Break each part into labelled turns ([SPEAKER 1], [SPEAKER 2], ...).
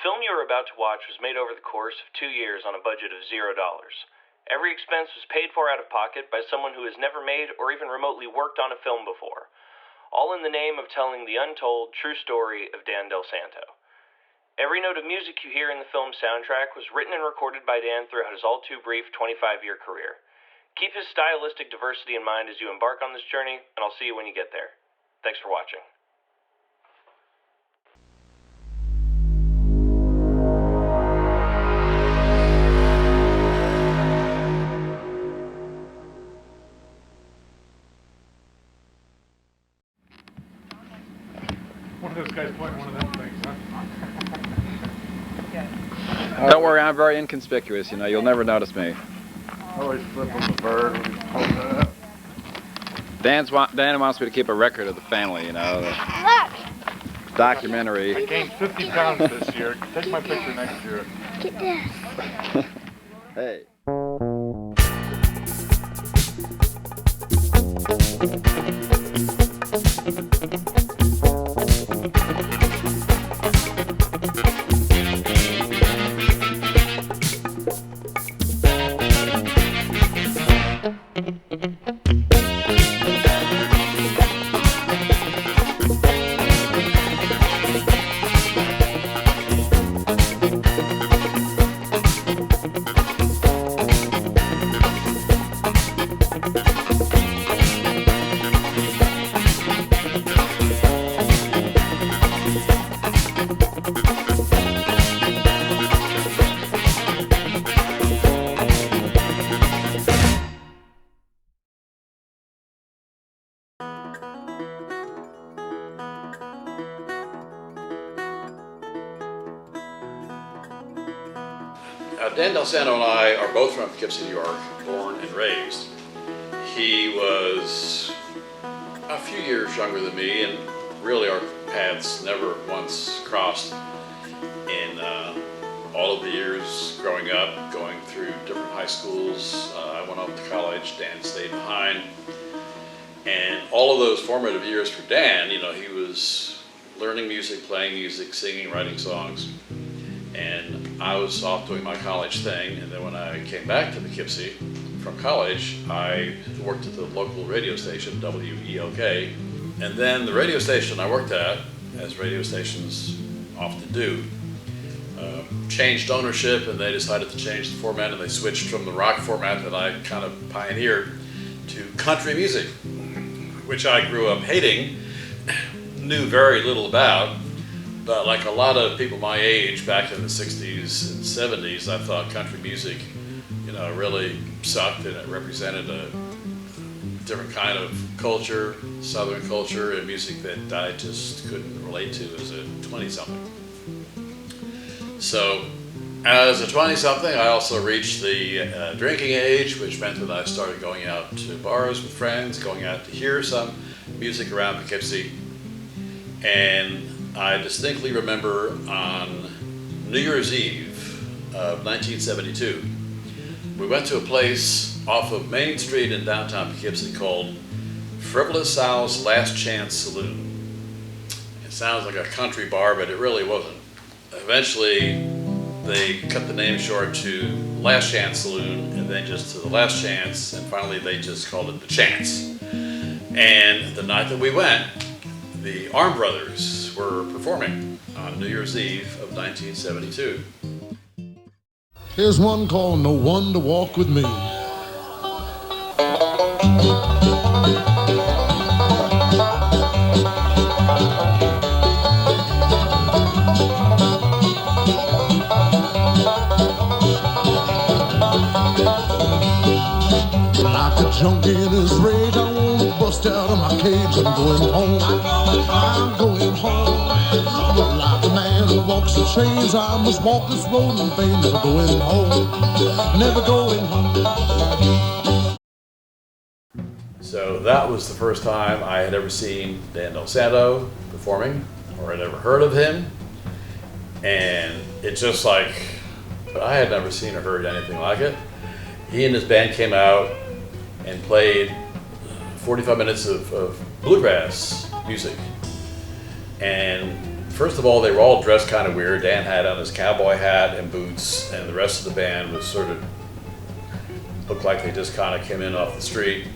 [SPEAKER 1] film you are about to watch was made over the course of 2 years on a budget of $0. Every expense was paid for out of pocket by someone who has never made or even remotely worked on a film before, all in the name of telling the untold, true story of Dan Del Santo. Every note of music you hear in the film's soundtrack was written and recorded by Dan throughout his all-too-brief 25-year career. Keep his stylistic diversity in mind as you embark on this journey, and I'll see you when you get there. Thanks for watching.
[SPEAKER 2] One of those guys pointing one of them things, huh?
[SPEAKER 3] Don't worry, I'm very inconspicuous, you know, you'll never notice me.
[SPEAKER 2] Always flip on the bird when he's pulling it up.
[SPEAKER 3] Dan wants me to keep a record of the family, you know.
[SPEAKER 4] Look!
[SPEAKER 3] Documentary.
[SPEAKER 2] I gained 50 pounds this year. Take my picture next year.
[SPEAKER 4] Get this.
[SPEAKER 3] Hey.
[SPEAKER 5] Dan Del Santo and I are both from Poughkeepsie, New York, born and raised. He was a few years younger than me, and really our paths never once crossed in all of the years growing up, going through different high schools. I went off to college, Dan stayed behind. And all of those formative years for Dan, you know, he was learning music, playing music, singing, writing songs. And I was off doing my college thing, and then when I came back to Poughkeepsie from college, I worked at the local radio station, WEOK, and then the radio station I worked at, as radio stations often do, changed ownership, and they decided to change the format, and they switched from the rock format that I kind of pioneered to country music, which I grew up hating, knew very little about. But like a lot of people my age back in the 60s and 70s, I thought country music, you know, really sucked, and it represented a different kind of culture, Southern culture, and music that I just couldn't relate to as a 20-something. So as a 20-something, I also reached the drinking age, which meant that I started going out to bars with friends, going out to hear some music around Poughkeepsie. And I distinctly remember on New Year's Eve of 1972, we went to a place off of Main Street in downtown Poughkeepsie called Frivolous Sal's Last Chance Saloon. It sounds like a country bar, but it really wasn't. Eventually, they cut the name short to Last Chance Saloon, and then just to the Last Chance, and finally they just called it the Chance. And the night that we went, the Arm Brothers were performing on New Year's Eve of 1972.
[SPEAKER 6] Here's one called No One to Walk With Me. Like a junkie in his rage, I wanna bust out of my cage. I'm going home, I'm going home. But like a man who walks the chains, I must walk this road in vain. Never going home, never going home.
[SPEAKER 5] So that was the first time I had ever seen Dan Del Santo performing, or had ever heard of him. And it's just like, I had never seen or heard anything like it. He and his band came out and played 45 minutes of bluegrass music. And First of all, they were all dressed kind of weird. Dan had on his cowboy hat and boots, and the rest of the band was sort of, looked like they just kind of came in off the street.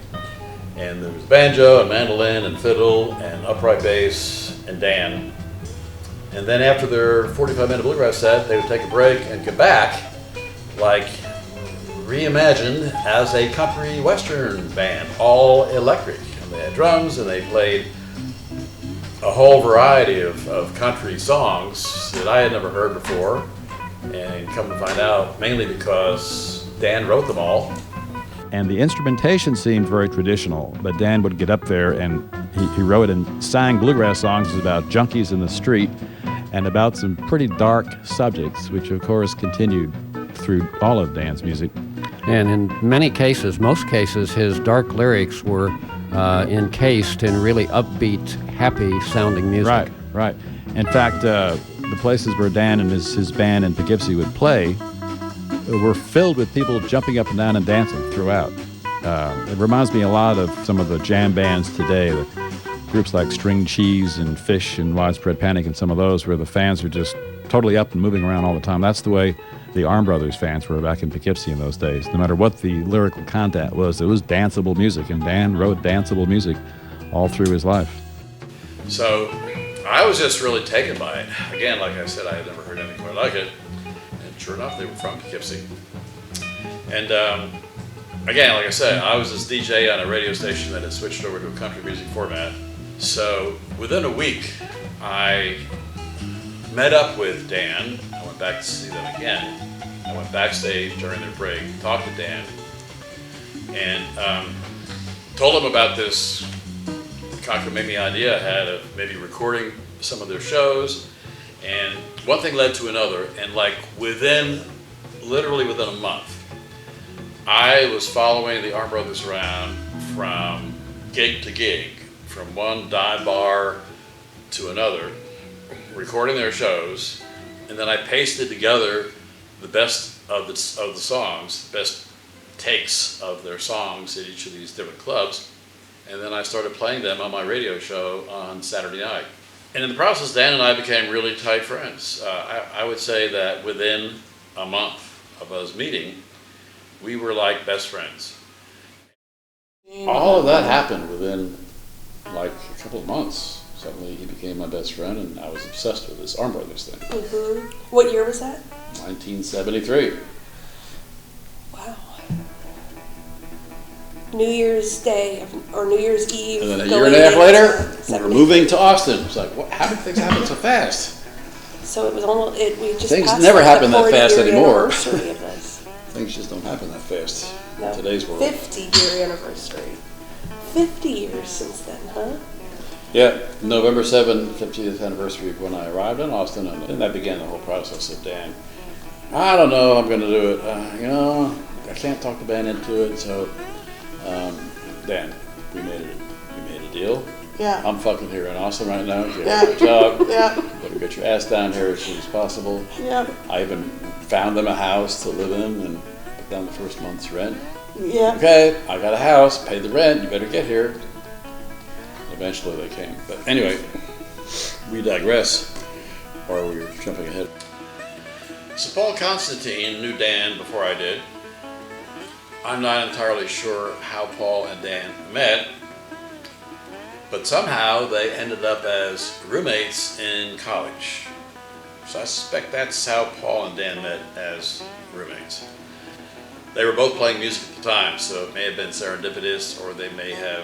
[SPEAKER 5] And there was banjo and mandolin and fiddle and upright bass and Dan. And then after their 45-minute bluegrass set, they would take a break and come back, like reimagined as a country western band, all electric. And they had drums and they played a whole variety of country songs that I had never heard before. And come to find out, mainly because Dan wrote them all.
[SPEAKER 7] And the instrumentation seemed very traditional, but Dan would get up there and he wrote and sang bluegrass songs about junkies in the street and about some pretty dark subjects, which of course continued through all of Dan's music.
[SPEAKER 8] And in many cases, most cases, his dark lyrics were encased in really upbeat, happy-sounding music.
[SPEAKER 7] Right, right. In fact, the places where Dan and his band in Poughkeepsie would play were filled with people jumping up and down and dancing throughout. It reminds me a lot of some of the jam bands today, the groups like String Cheese and Fish and Widespread Panic and some of those, where the fans are just totally up and moving around all the time. That's the way the Arm Brothers fans were back in Poughkeepsie in those days. No matter what the lyrical content was, it was danceable music, and Dan wrote danceable music all through his life.
[SPEAKER 5] So I was just really taken by it. Again, like I said, I had never heard anything quite like it. And sure enough, they were from Poughkeepsie. And again, like I said, I was this DJ on a radio station that had switched over to a country music format. So within a week, I met up with Dan. I went back to see them again. I went backstage during their break, talked to Dan, and told him about this cockamamie idea I had of maybe recording some of their shows. And one thing led to another, and like literally within a month, I was following the Arm Brothers around from gig to gig, from one dive bar to another, recording their shows, and then I pasted together the best of the songs, the best takes of their songs at each of these different clubs, and then I started playing them on my radio show on Saturday night. And in the process, Dan and I became really tight friends. I would say that within a month of us meeting, we were like best friends. All of that happened within like a couple of months. Suddenly he became my best friend, and I was obsessed with this Arm Brothers thing.
[SPEAKER 9] Mm-hmm. What year was that?
[SPEAKER 5] 1973.
[SPEAKER 9] Wow. New Year's Day or New Year's Eve.
[SPEAKER 5] And then a year and a half later, we were moving to Austin. It's like, what? How did things happen so fast?
[SPEAKER 9] So it was almost, we just
[SPEAKER 5] things
[SPEAKER 9] passed
[SPEAKER 5] never
[SPEAKER 9] like
[SPEAKER 5] happen
[SPEAKER 9] the
[SPEAKER 5] that fast
[SPEAKER 9] 40-year
[SPEAKER 5] anymore.
[SPEAKER 9] anniversary of this.
[SPEAKER 5] Things just don't happen that fast
[SPEAKER 9] No.
[SPEAKER 5] in today's world.
[SPEAKER 9] 50-year anniversary. 50 years since then, huh?
[SPEAKER 5] Yeah, November 7th, 50th anniversary of when I arrived in Austin, and that began the whole process of Dan. I don't know, I'm going to do it. I can't talk the band into it, so Dan, we made a deal.
[SPEAKER 9] Yeah.
[SPEAKER 5] I'm fucking here in Austin right now. You have a job. Yeah. Better get your ass down here as soon as possible. Yeah. I even found them a house to live in and put down the first month's rent. Yeah. Okay, I got a house, paid the rent, you better get here. Eventually they came. But anyway, we digress, or we were jumping ahead. So Paul Constantine knew Dan before I did. I'm not entirely sure how Paul and Dan met, but somehow they ended up as roommates in college. So I suspect that's how Paul and Dan met, as roommates. They were both playing music at the time, so it may have been serendipitous, or they may have,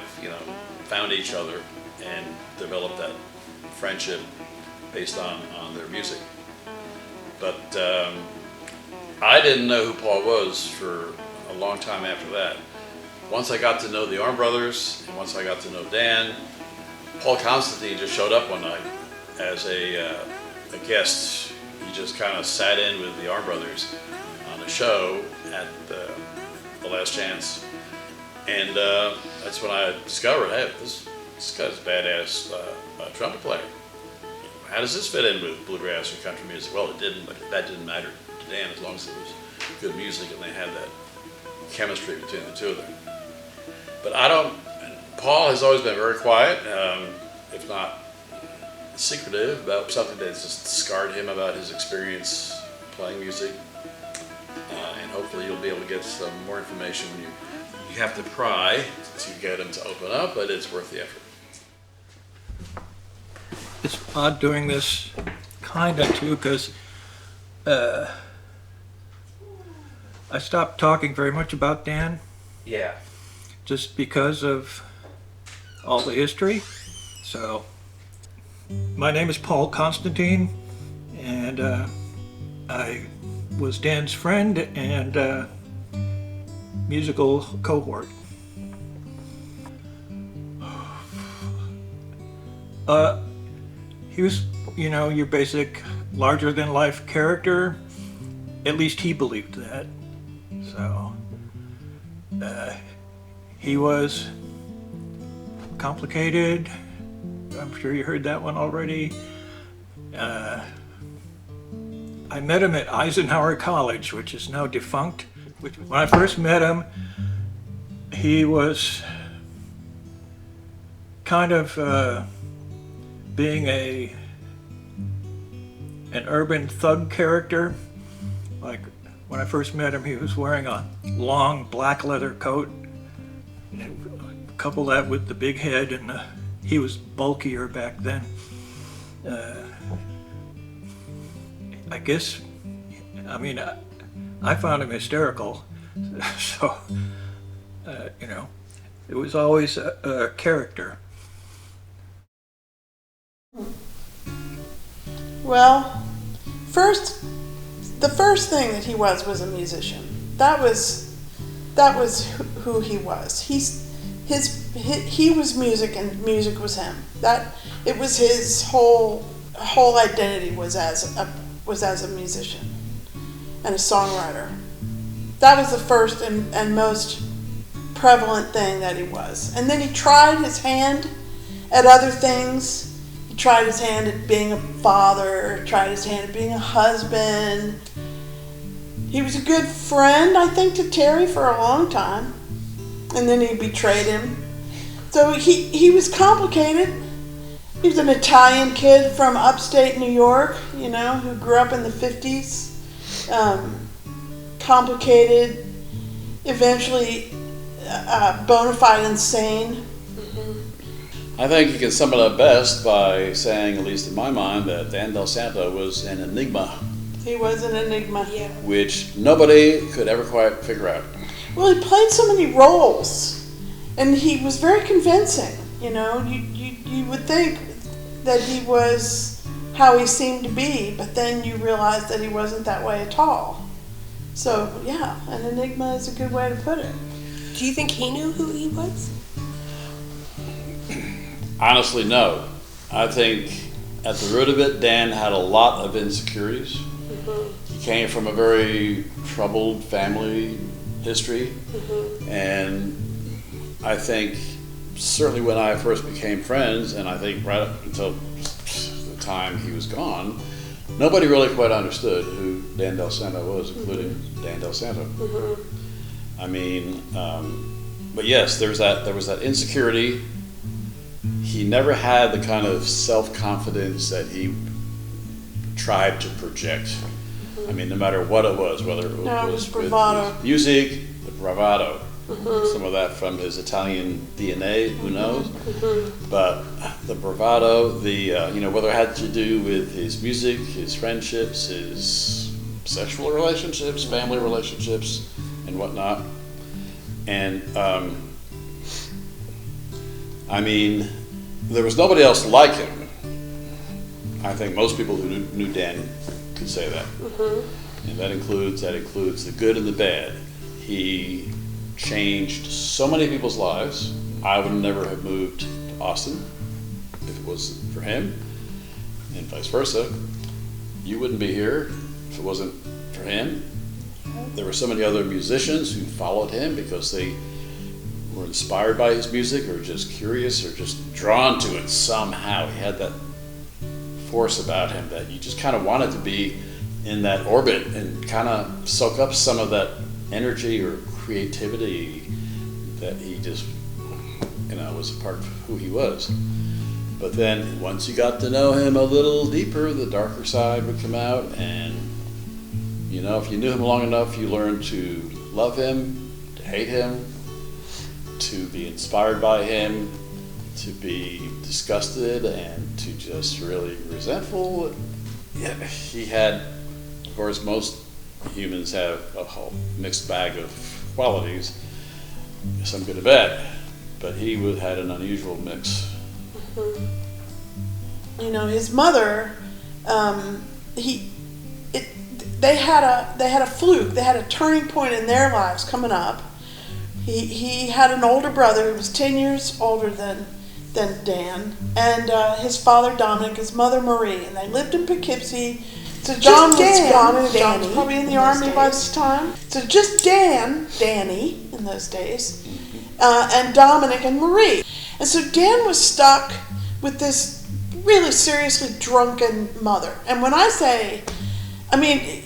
[SPEAKER 5] found each other and developed that friendship based on their music. But I didn't know who Paul was for a long time after that. Once I got to know the Arm Brothers, and once I got to know Dan, Paul Constantine just showed up one night as a guest. He just kind of sat in with the Arm Brothers on a show at the Last Chance. And that's when I discovered, hey, this guy's a badass trumpet player. How does this fit in with bluegrass or country music? Well, it didn't, but that didn't matter to Dan as long as it was good music and they had that chemistry between the two of them. But Paul has always been very quiet, if not secretive about something that's just scarred him about his experience playing music. And hopefully you'll be able to get some more information when you have to pry to get him to open up, but it's worth the effort.
[SPEAKER 10] It's odd doing this kind of too, because I stopped talking very much about Dan.
[SPEAKER 1] Yeah.
[SPEAKER 10] Just because of all the history. So, my name is Paul Constantine, and I was Dan's friend and musical cohort. He was, you know, your basic larger-than-life character. At least he believed that. So, he was complicated. I'm sure you heard that one already. I met him at Eisenhower College, which is now defunct. When I first met him, he was kind of being an urban thug character. Like when I first met him, he was wearing a long black leather coat. Couple that with the big head, and he was bulkier back then. I guess, I mean, I found him hysterical. So, you know, it was always a character.
[SPEAKER 9] Well, the first thing that he was a musician. That was who he was. He was music, and music was him. That it was his whole identity was as a musician and a songwriter. That was the first and most prevalent thing that he was. And then he tried his hand at other things. He tried his hand at being a father, tried his hand at being a husband. He was a good friend, I think, to Terry for a long time. And then he betrayed him. So he was complicated. He was an Italian kid from upstate New York, you know, who grew up in the 50s. Complicated, eventually bona fide insane.
[SPEAKER 5] I think you can sum it up best by saying, at least in my mind, that Dan Del Santo was an enigma.
[SPEAKER 9] He was an enigma. Yeah.
[SPEAKER 5] Which nobody could ever quite figure out.
[SPEAKER 9] Well, he played so many roles, and he was very convincing. You know, you would think that he was how he seemed to be, but then you realize that he wasn't that way at all. So, yeah, an enigma is a good way to put it.
[SPEAKER 11] Do you think he knew who he was?
[SPEAKER 5] Honestly, no. I think at the root of it, Dan had a lot of insecurities. Mm-hmm. He came from a very troubled family history, and I think certainly when I first became friends, and I think right up until the time he was gone, nobody really quite understood who Dan Del Santo was, including Dan Del Santo. I mean, but yes, there was that insecurity. He never had the kind of self-confidence that he tried to project. I mean, no matter what it was, whether it was
[SPEAKER 9] bravado.
[SPEAKER 5] With music, the bravado, some of that from his Italian DNA, who knows? But the bravado, whether it had to do with his music, his friendships, his sexual relationships, family relationships, and whatnot. And I mean, there was nobody else like him. I think most people who knew Dan could say that. And that includes the good and the bad. He changed so many people's lives. I would never have moved to Austin if it wasn't for him, and vice versa. You wouldn't be here if it wasn't for him. There were so many other musicians who followed him because they were inspired by his music, or just curious, or just drawn to it somehow. He had that force about him that you just kind of wanted to be in that orbit and kind of soak up some of that energy or creativity that he just, was a part of who he was. But then once you got to know him a little deeper, the darker side would come out, and you know, if you knew him long enough, you learned to love him, to hate him, to be inspired by him, to be disgusted, and to just really resentful. Yeah, he had, of course, most humans have a whole mixed bag of qualities, some good and bad, but he had an unusual mix.
[SPEAKER 9] You know, his mother, they had a fluke. They had a turning point in their lives coming up. He had an older brother who was 10 years older than Dan, and his father Dominic, his mother Marie, and they lived in Poughkeepsie. So John was probably in the army by this time. So just Danny in those days, and Dominic and Marie. And so Dan was stuck with this really seriously drunken mother. And when I say, I mean,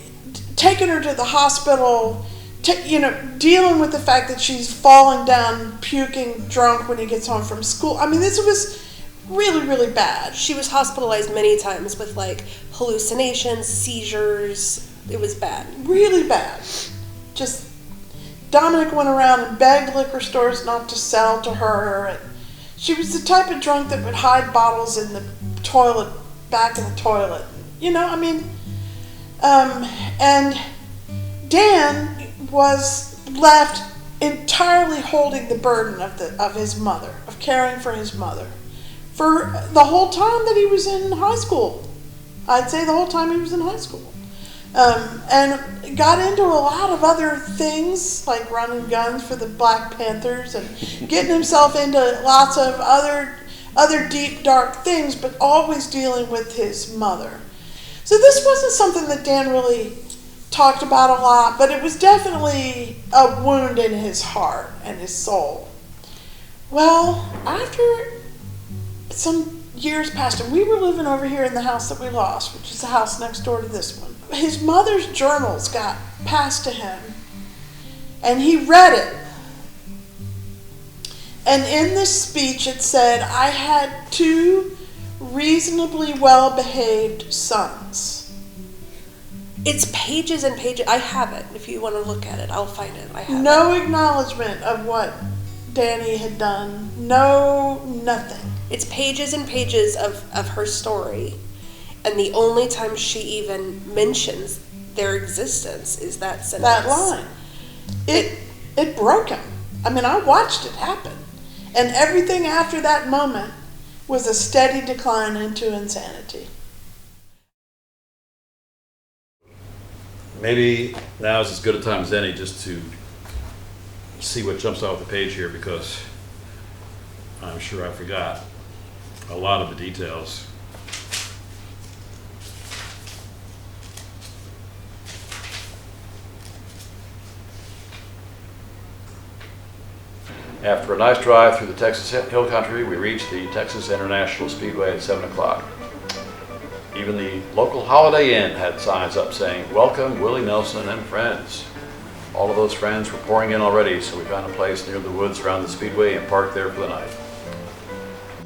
[SPEAKER 9] taking her to the hospital, dealing with the fact that she's falling down, puking, drunk when he gets home from school. I mean, this was really, really bad.
[SPEAKER 11] She was hospitalized many times with like hallucinations, seizures. It was bad. Really bad.
[SPEAKER 9] Just Dominic went around and begged liquor stores not to sell to her. And she was the type of drunk that would hide bottles in the toilet, back in the toilet. You know, I mean, and Dan was left entirely holding the burden of his mother, of caring for his mother, for the whole time that he was in high school. I'd say the whole time he was in high school. And got into a lot of other things, like running guns for the Black Panthers and getting himself into lots of other deep, dark things, but always dealing with his mother. So this wasn't something that Dan really talked about a lot, but it was definitely a wound in his heart and his soul. Well, after some years passed, and we were living over here in the house that we lost, which is the house next door to this one. His mother's journals got passed to him, and he read it. And in this speech it said, I had 2 reasonably well-behaved sons.
[SPEAKER 11] It's pages and pages. I have it. If you want to look at it, I'll find it. I have
[SPEAKER 9] no acknowledgement of what Danny had done. No, nothing.
[SPEAKER 11] It's pages and pages of her story. And the only time she even mentions their existence is that sentence.
[SPEAKER 9] That line. It broke him. I mean, I watched it happen. And everything after that moment was a steady decline into insanity.
[SPEAKER 5] Maybe now is as good a time as any just to see what jumps off the page here, because I'm sure I forgot a lot of the details. After a nice drive through the Texas Hill Country, we reached the Texas International Speedway at 7 o'clock. Even the local Holiday Inn had signs up saying, "Welcome, Willie Nelson and friends." All of those friends were pouring in already, so we found a place near the woods around the Speedway and parked there for the night.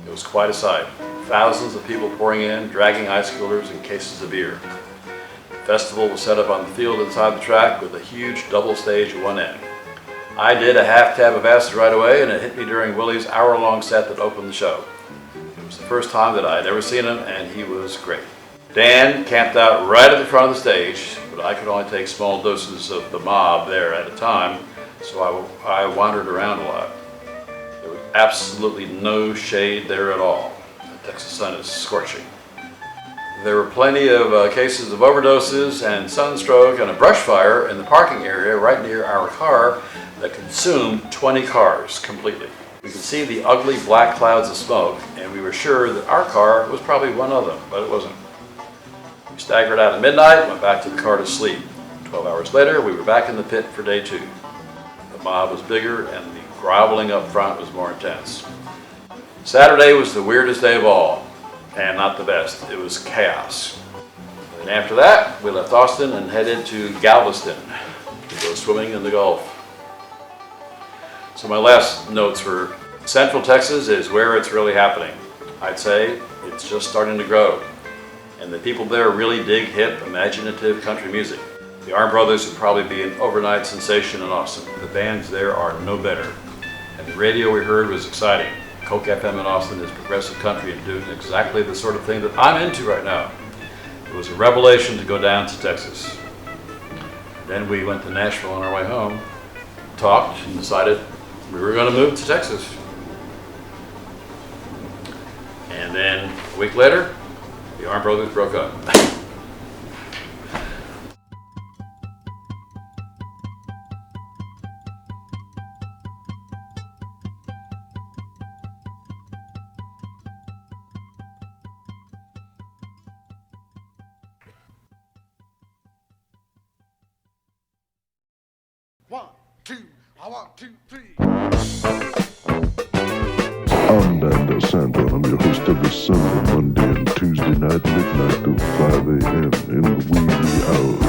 [SPEAKER 5] It was quite a sight. Thousands of people pouring in, dragging ice coolers and cases of beer. The festival was set up on the field inside the track with a huge double stage at one end. I did a half tab of acid right away, and it hit me during Willie's hour-long set that opened the show. It was the first time that I had ever seen him, and he was great. Dan camped out right at the front of the stage, but I could only take small doses of the mob there at a time, so I wandered around a lot. There was absolutely no shade there at all. The Texas sun is scorching. There were plenty of cases of overdoses and sunstroke and a brush fire in the parking area right near our car that consumed 20 cars completely. We could see the ugly black clouds of smoke, and we were sure that our car was probably one of them, but it wasn't. We staggered out at midnight, went back to the car to sleep. 12 hours later, we were back in the pit for day 2. The mob was bigger, and the groveling up front was more intense. Saturday was the weirdest day of all, and not the best. It was chaos. And after that, we left Austin and headed to Galveston to go swimming in the Gulf. So my last notes were, Central Texas is where it's really happening. I'd say it's just starting to grow. And the people there really dig hip, imaginative country music. The Arm Brothers would probably be an overnight sensation in Austin. The bands there are no better. And the radio we heard was exciting. Coke FM in Austin is progressive country and doing exactly the sort of thing that I'm into right now. It was a revelation to go down to Texas. Then we went to Nashville on our way home, talked, and decided we were going to move to Texas. And then a week later, the Arm Brothers broke up.
[SPEAKER 6] One, two, three. I'm Dan Del Santo, and I'm your host every Sunday, Monday, and Tuesday night, midnight to 5 a.m. in the wee hours.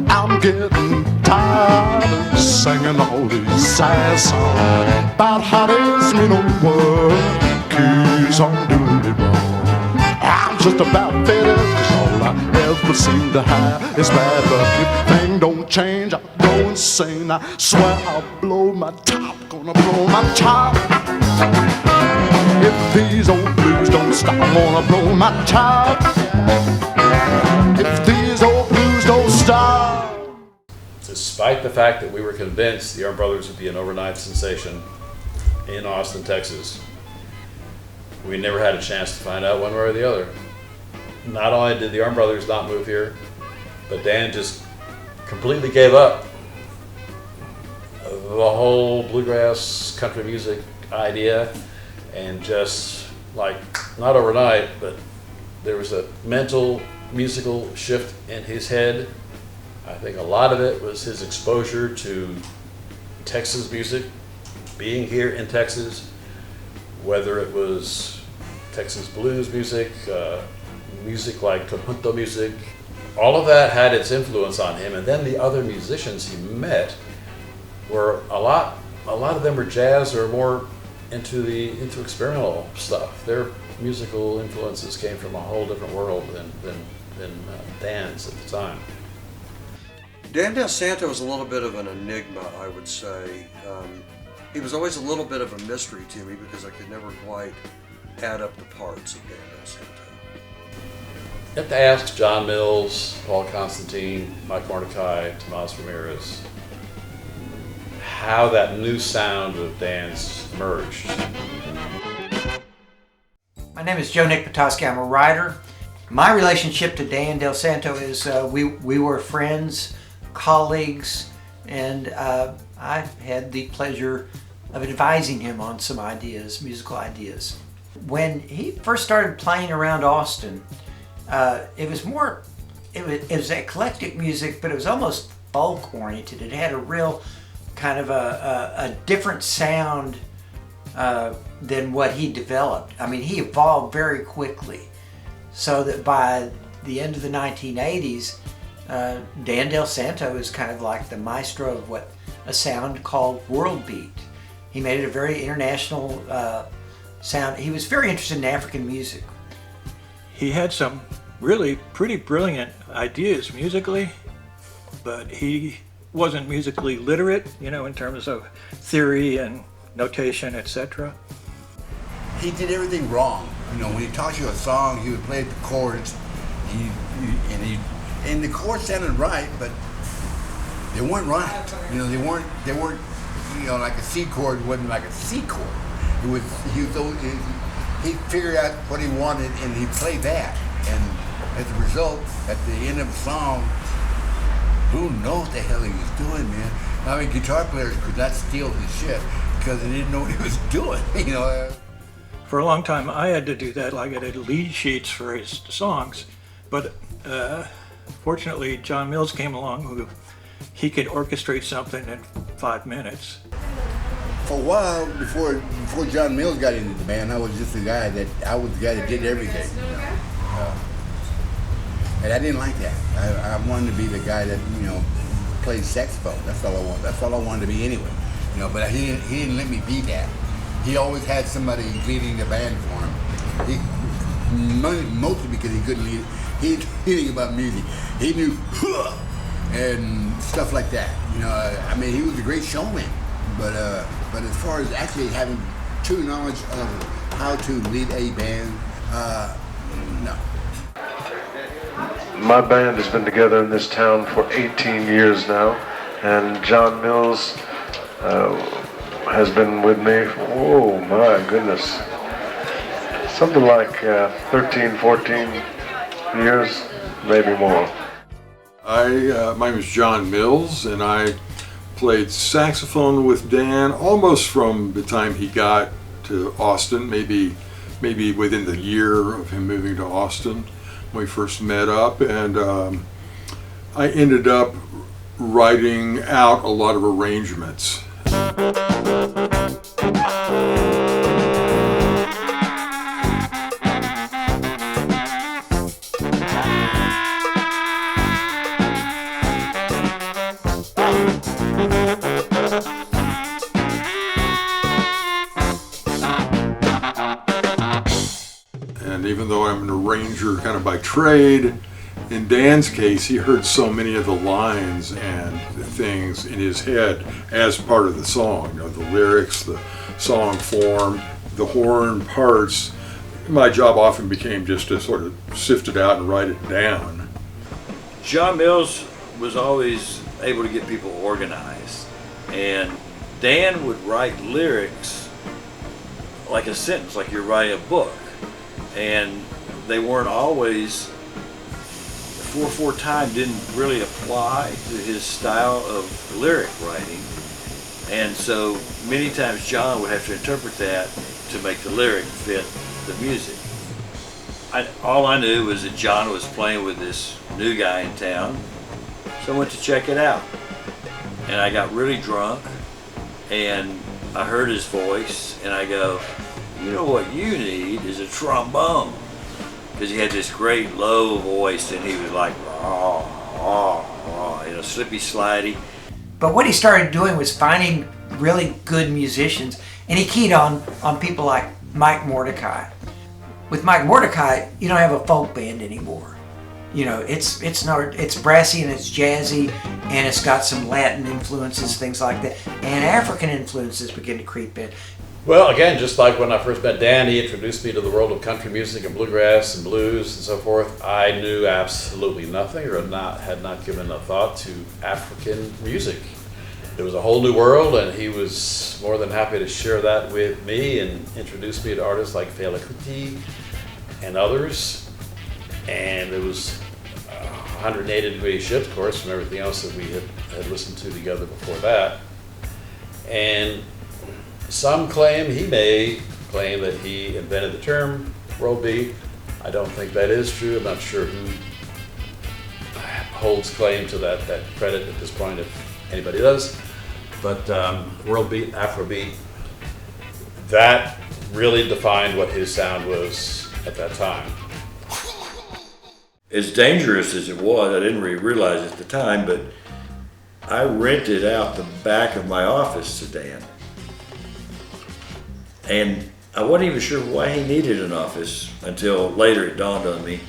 [SPEAKER 6] I'm getting tired of singing all these sad songs about how this little world keeps on doing me wrong. I'm just about fed up, 'cause all I ever seem to have is bad luck. If things don't change, I'll go insane. I swear I'll blow my top, gonna blow my top. If these old blues don't stop, I'm gonna blow my top. If these old blues don't stop.
[SPEAKER 5] Despite the fact that we were convinced the Arm Brothers would be an overnight sensation in Austin, Texas, we never had a chance to find out one way or the other. Not only did the Arm Brothers not move here, but Dan just completely gave up the whole bluegrass country music idea, and just, like, not overnight, but there was a mental musical shift in his head. I think a lot of it was his exposure to Texas music, being here in Texas, whether it was Texas blues music, music like conjunto music. All of that had its influence on him, and then the other musicians he met were a lot of them were jazz or more into experimental stuff. Their musical influences came from a whole different world than Dan's at the time.
[SPEAKER 12] Dan Del Santo was a little bit of an enigma, I would say. He was always a little bit of a mystery to me because I could never quite add up the parts of Dan Del Santo.
[SPEAKER 5] You have to ask John Mills, Paul Constantine, Mike Mordecai, Tomas Ramirez, how that new sound of Dan's emerged.
[SPEAKER 13] My name is Joe Nick Petoskey. I'm a writer. My relationship to Dan Del Santo is we were friends, colleagues, and I had the pleasure of advising him on some ideas, musical ideas. When he first started playing around Austin, it was eclectic music, but it was almost folk oriented. It had a real kind of a different sound than what he developed. I mean, he evolved very quickly, so that by the end of the 1980s, Dan Del Santo is kind of like the maestro of what a sound called world beat. He made it a very international sound. He was very interested in African music.
[SPEAKER 10] He had some really pretty brilliant ideas musically, but he wasn't musically literate, in terms of theory and notation, etc.
[SPEAKER 2] He did everything wrong. When he taught you a song, he would play the chords, and the chords sounded right, but they weren't right. They weren't. Like a C chord wasn't like a C chord. He figured out what he wanted and he played that. And as a result, at the end of the song, who knows what the hell he was doing, man? I mean, guitar players could not steal his shit because they didn't know what he was doing.
[SPEAKER 10] For a long time, I had to do that. Like, I did lead sheets for his songs, but fortunately, John Mills came along who he could orchestrate something in 5 minutes.
[SPEAKER 2] For a while, before John Mills got into the band, I was just the guy that did everything. And I didn't like that. I wanted to be the guy that, you know, played saxophone. That's all I want. That's all I wanted to be anyway. You know, but he didn't let me be that. He always had somebody leading the band for him. Mostly because he couldn't lead. He didn't think about music. He knew and stuff like that. You know, I mean, he was a great showman. But as far as actually having true knowledge of how to lead a band, no.
[SPEAKER 14] My band has been together in this town for 18 years now, and John Mills has been with me for, oh my goodness, something like 13, 14 years, maybe more.
[SPEAKER 15] My name is John Mills, and I played saxophone with Dan almost from the time he got to Austin, maybe within the year of him moving to Austin. We first met up, and I ended up writing out a lot of arrangements. And even though I'm an arranger kind of by trade, in Dan's case, he heard so many of the lines and things in his head as part of the song. You know, the lyrics, the song form, the horn parts. My job often became just to sort of sift it out and write it down.
[SPEAKER 16] John Mills was always able to get people organized, and Dan would write lyrics like a sentence, like you're writing a book, and they weren't always, the 4/4 time didn't really apply to his style of lyric writing, and so many times John would have to interpret that to make the lyric fit the music. All I knew was that John was playing with this new guy in town, so I went to check it out. And I got really drunk, and I heard his voice, and I go, you know what you need is a trombone. Because he had this great low voice, and he was like, raw, raw, raw, you know, slippy slidey.
[SPEAKER 13] But what he started doing was finding really good musicians, and he keyed on people like Mike Mordecai. With Mike Mordecai, you don't have a folk band anymore. You know, it's brassy and it's jazzy, and it's got some Latin influences, things like that, and African influences begin to creep in.
[SPEAKER 5] Well, again, just like when I first met Dan, he introduced me to the world of country music and bluegrass and blues and so forth. I knew absolutely nothing, or had not given a thought to African music. It was a whole new world, and he was more than happy to share that with me and introduce me to artists like Fela Kuti and others. And it was 180-degree shift, of course, from everything else that we had listened to together before that. And some he may claim that he invented the term world beat. I don't think that is true. I'm not sure who holds claim to that credit at this point, if anybody does. But world beat, afrobeat, that really defined what his sound was at that time.
[SPEAKER 16] As dangerous as it was, I didn't really realize it at the time, but I rented out the back of my office to Dan. And I wasn't even sure why he needed an office until later it dawned on me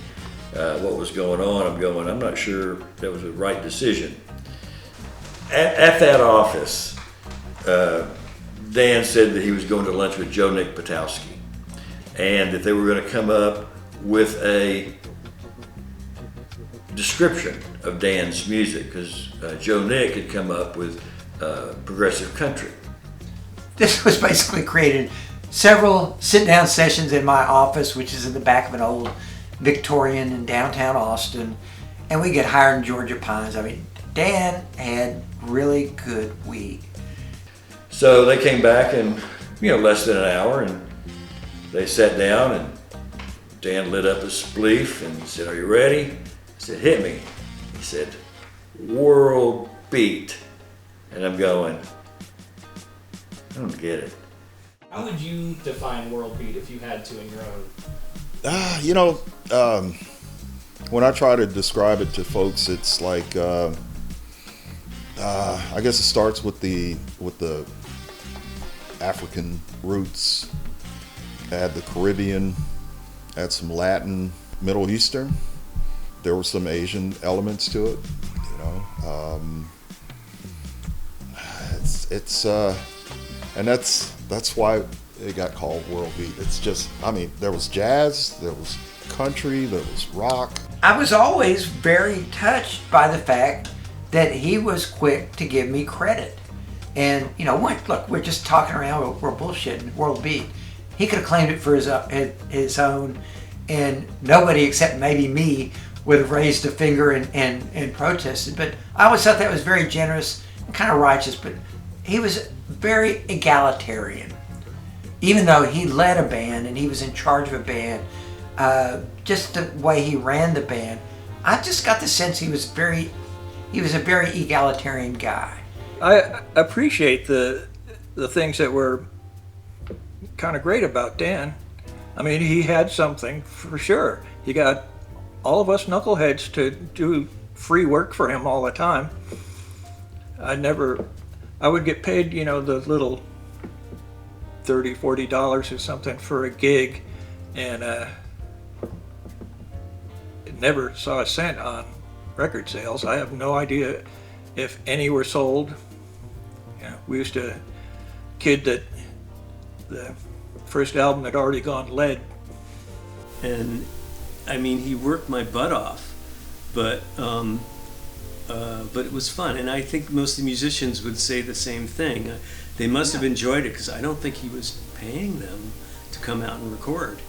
[SPEAKER 16] what was going on. I'm not sure that was the right decision. At that office, Dan said that he was going to lunch with Joe Nick Patowski, and that they were going to come up with a description of Dan's music, because Joe Nick had come up with progressive country.
[SPEAKER 13] This was basically created several sit-down sessions in my office, which is in the back of an old Victorian in downtown Austin, and we get hired in Georgia Pines. I mean, Dan had really good weed.
[SPEAKER 16] So they came back in, less than an hour, and they sat down, and Dan lit up a spleef and said, "Are you ready?" I said, "Hit me." He said, "World beat." And I'm going, I don't get it.
[SPEAKER 17] How would you define world beat if you had to in your own? when I try to describe it to folks, it's like I guess it starts with the African roots, add the Caribbean, add some Latin, Middle Eastern. There were some Asian elements to it, you know. And that's why it got called world beat. It's just, I mean, there was jazz, there was country, there was rock.
[SPEAKER 13] I was always very touched by the fact that he was quick to give me credit. And, you know, look, we're just talking around, we're bullshitting, world beat. He could have claimed it for his own, and nobody except maybe me would have raised a finger and protested. But I always thought that was very generous and kind of righteous, but he was very egalitarian. Even though he led a band and he was in charge of a band, just the way he ran the band, I just got the sense he was a very egalitarian guy.
[SPEAKER 10] I appreciate the things that were kind of great about Dan. I mean, he had something for sure. He got all of us knuckleheads to do free work for him all the time. I would get paid, you know, the little $30, $40 or something for a gig, and never saw a cent on record sales. I have no idea if any were sold. You know, we used to kid that the first album had already gone lead.
[SPEAKER 18] And I mean, he worked my butt off, but it was fun. And I think most of the musicians would say the same thing. They must have enjoyed it, because I don't think he was paying them to come out and record.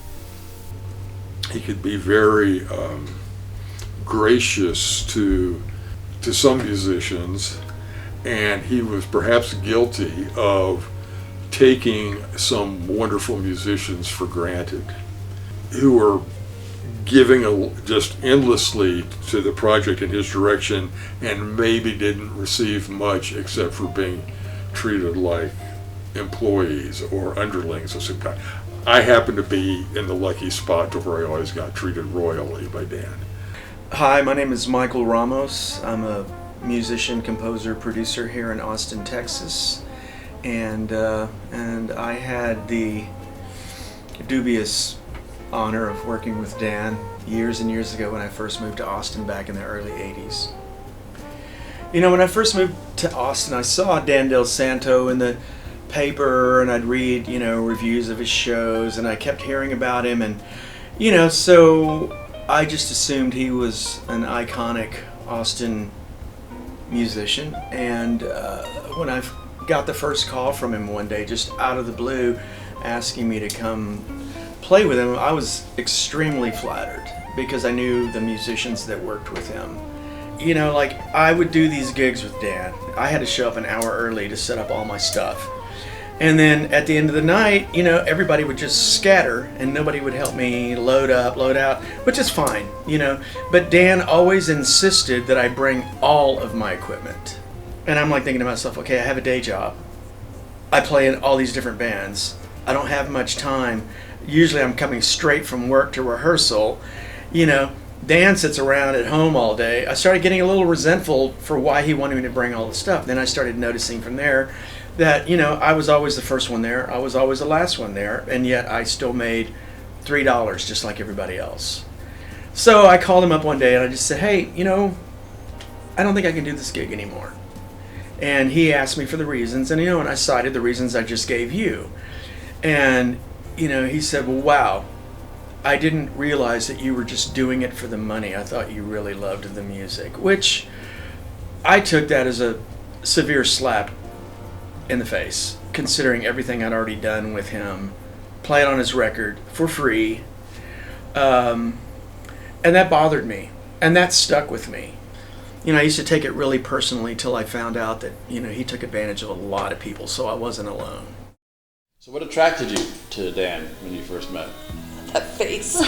[SPEAKER 15] He could be very gracious to some musicians, and he was perhaps guilty of taking some wonderful musicians for granted, who were giving just endlessly to the project in his direction, and maybe didn't receive much except for being treated like employees or underlings of some kind. I happen to be in the lucky spot to where I always got treated royally by Dan.
[SPEAKER 19] Hi, my name is Michael Ramos. I'm a musician, composer, producer here in Austin, Texas, and I had the dubious honor of working with Dan years and years ago when I first moved to Austin back in the early 80s. You know, when I first moved to Austin, I saw Dan Del Santo in the paper, and I'd read, you know, reviews of his shows, and I kept hearing about him, and, you know, so I just assumed he was an iconic Austin musician. And when I got the first call from him one day, just out of the blue, asking me to come play with him, I was extremely flattered, because I knew the musicians that worked with him. You know, like, I would do these gigs with Dan. I had to show up an hour early to set up all my stuff. And then at the end of the night, you know, everybody would just scatter, and nobody would help me load up, load out, which is fine, you know. But Dan always insisted that I bring all of my equipment. And I'm like thinking to myself, okay, I have a day job. I play in all these different bands. I don't have much time. Usually I'm coming straight from work to rehearsal. You know, Dan sits around at home all day. I started getting a little resentful for why he wanted me to bring all the stuff. Then I started noticing from there that, you know, I was always the first one there. I was always the last one there. And yet I still made $3 just like everybody else. So I called him up one day and I just said, hey, you know, I don't think I can do this gig anymore. And he asked me for the reasons, and, you know, and I cited the reasons I just gave you. And, you know, he said, well, wow, I didn't realize that you were just doing it for the money. I thought you really loved the music, which I took that as a severe slap in the face, considering everything I'd already done with him, playing on his record for free. And that bothered me, and that stuck with me. You know, I used to take it really personally till I found out that, you know, he took advantage of a lot of people, so I wasn't alone.
[SPEAKER 5] So what attracted you to Dan when you first met him?
[SPEAKER 11] That face.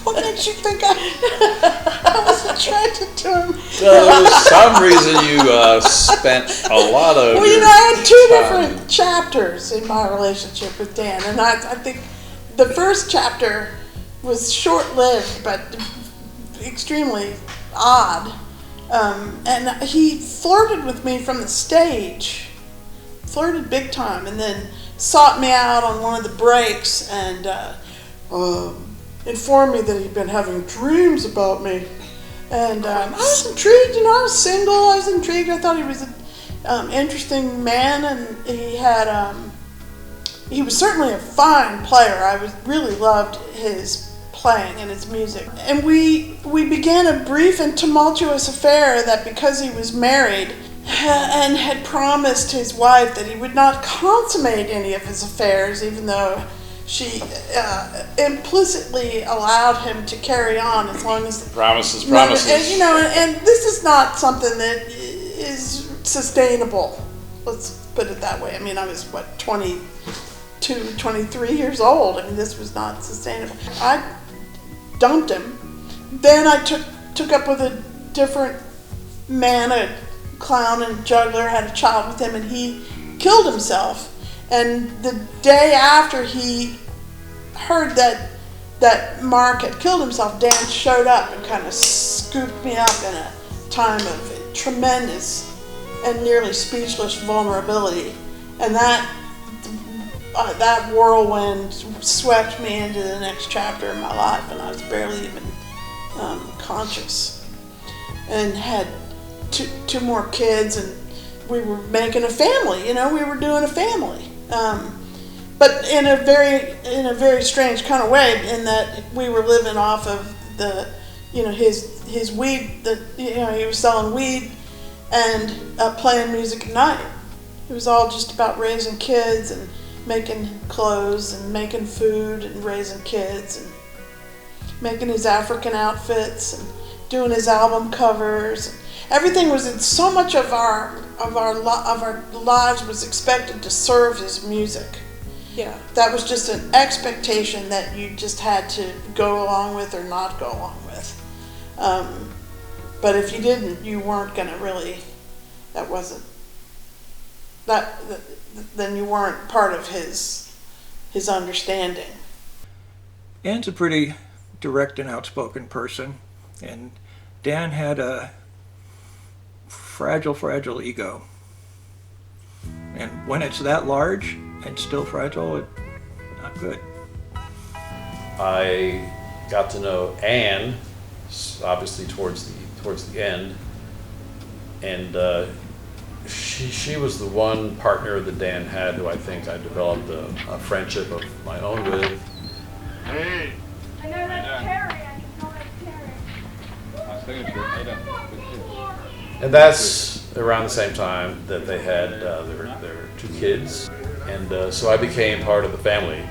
[SPEAKER 9] What makes you think I was attracted to him?
[SPEAKER 5] Well, there was some reason you spent a lot of
[SPEAKER 9] well, you know, I had two different chapters in my relationship with Dan, and I think the first chapter was short-lived, but extremely odd. And he flirted with me from the stage, flirted big time, and then sought me out on one of the breaks and informed me that he'd been having dreams about me. And I was intrigued, I was single, I was intrigued. I thought he was an interesting man, and he was certainly a fine player. I really loved his playing and his music. And we began a brief and tumultuous affair that, because he was married and had promised his wife that he would not consummate any of his affairs, even though she implicitly allowed him to carry on as long as
[SPEAKER 5] promises.
[SPEAKER 9] And this is not something that is sustainable. Let's put it that way. I mean, I was 22, 23 years old. I mean, this was not sustainable. I dumped him. Then I took up with a different man, a clown and juggler, had a child with him, and he killed himself. And the day after he heard that Mark had killed himself, Dan showed up and kind of scooped me up in a time of tremendous and nearly speechless vulnerability. And that whirlwind swept me into the next chapter of my life, and I was barely even conscious. And had two more kids, and we were making a family. We were doing a family. But in a very strange kind of way, in that we were living off of his weed. He was selling weed and playing music at night. It was all just about raising kids and making clothes and making food and raising kids and making his African outfits and doing his album covers. Everything was in so much of our lives was expected to serve his music.
[SPEAKER 11] Yeah.
[SPEAKER 9] That was just an expectation that you just had to go along with or not go along with. But if you didn't, you weren't going to really. That wasn't. Then you weren't part of his understanding.
[SPEAKER 10] Dan's a pretty direct and outspoken person, and Dan had a fragile ego. And when it's that large and still fragile, it's not good.
[SPEAKER 5] I got to know Anne, obviously towards the end, and she was the one partner that Dan had who I think I developed a friendship of my own with.
[SPEAKER 4] Hey! I know that's Terry. I can tell that's Terry.
[SPEAKER 5] And that's around the same time that they had their two kids, and so I became part of the family.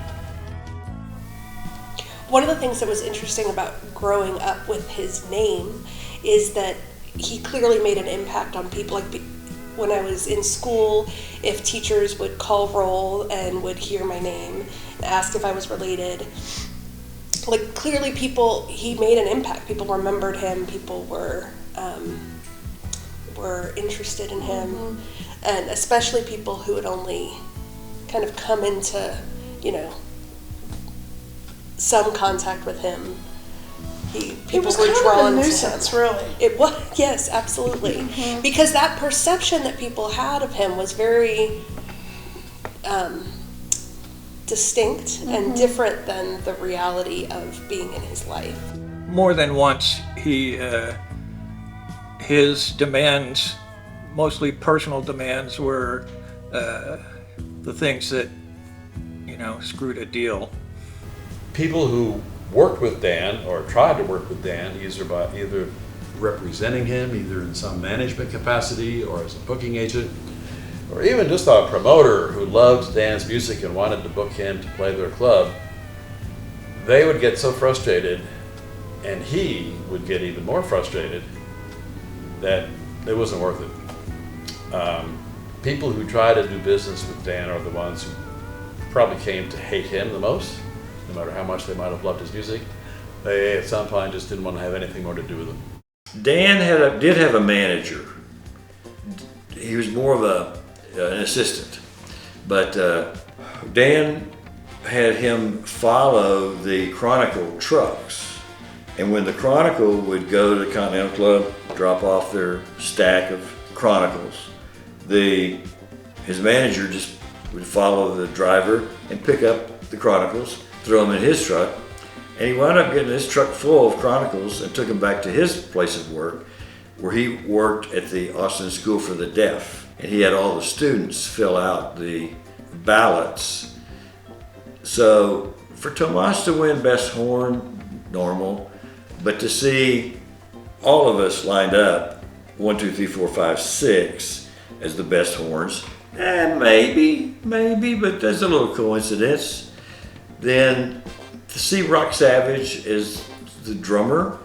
[SPEAKER 11] One of the things that was interesting about growing up with his name is that he clearly made an impact on people. Like when I was in school, if teachers would call roll and would hear my name and ask if I was related, like clearly he made an impact. People remembered him. People were interested in him, and especially people who had only kind of come into, some contact with him. People
[SPEAKER 9] was
[SPEAKER 11] were
[SPEAKER 9] kind
[SPEAKER 11] drawn
[SPEAKER 9] of a
[SPEAKER 11] to
[SPEAKER 9] nuisance,
[SPEAKER 11] him.
[SPEAKER 9] really.
[SPEAKER 11] It was, yes, absolutely, because that perception that people had of him was very distinct and different than the reality of being in his life.
[SPEAKER 10] More than once, his demands, mostly personal demands, were the things that, screwed a deal.
[SPEAKER 5] People who worked with Dan or tried to work with Dan, either representing him, either in some management capacity or as a booking agent, or even just a promoter who loved Dan's music and wanted to book him to play their club, they would get so frustrated, and he would get even more frustrated, that it wasn't worth it. People who try to do business with Dan are the ones who probably came to hate him the most, no matter how much they might have loved his music. They at some point just didn't want to have anything more to do with him.
[SPEAKER 16] Dan did have a manager. He was more of an assistant, but Dan had him follow the Chronicle trucks. And when the Chronicle would go to the Continental Club, drop off their stack of Chronicles, his manager just would follow the driver and pick up the Chronicles, throw them in his truck, and he wound up getting his truck full of Chronicles and took them back to his place of work, where he worked at the Austin School for the Deaf. And he had all the students fill out the ballots. So for Tomas to win Best Horn, normal, but to see all of us lined up, 1, 2, 3, 4, 5, 6, as the best horns, maybe, but there's a little coincidence. Then to see Rock Savage as the drummer,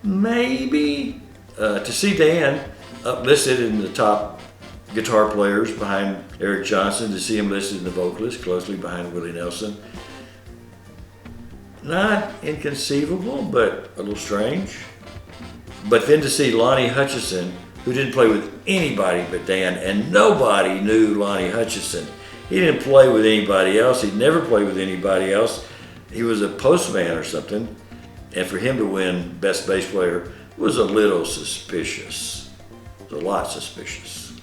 [SPEAKER 16] maybe. To see Dan listed in the top guitar players behind Eric Johnson, to see him listed in the vocalist closely behind Willie Nelson, not inconceivable, but a little strange. But then to see Lonnie Hutchison, who didn't play with anybody but Dan, and nobody knew Lonnie Hutchison. He didn't play with anybody else. He'd never played with anybody else. He was a postman or something. And for him to win Best Bass Player was a little suspicious. It was a lot suspicious.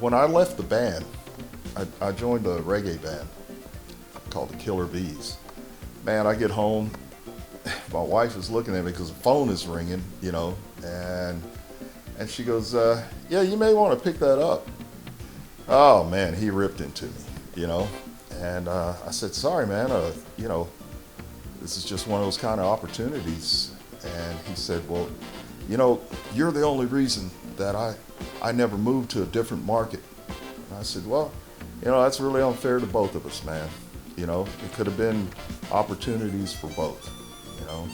[SPEAKER 17] When I left the band, I joined a reggae band called the Killer Bees. Man, I get home, my wife is looking at me because the phone is ringing, you know, and she goes, yeah, you may want to pick that up. Oh man, he ripped into me, you know, and I said, sorry man, you know, this is just one of those kind of opportunities. And he said, well, you know, you're the only reason that I never moved to a different market. And I said, well, you know, that's really unfair to both of us, man. You know, it could have been opportunities for both, you know.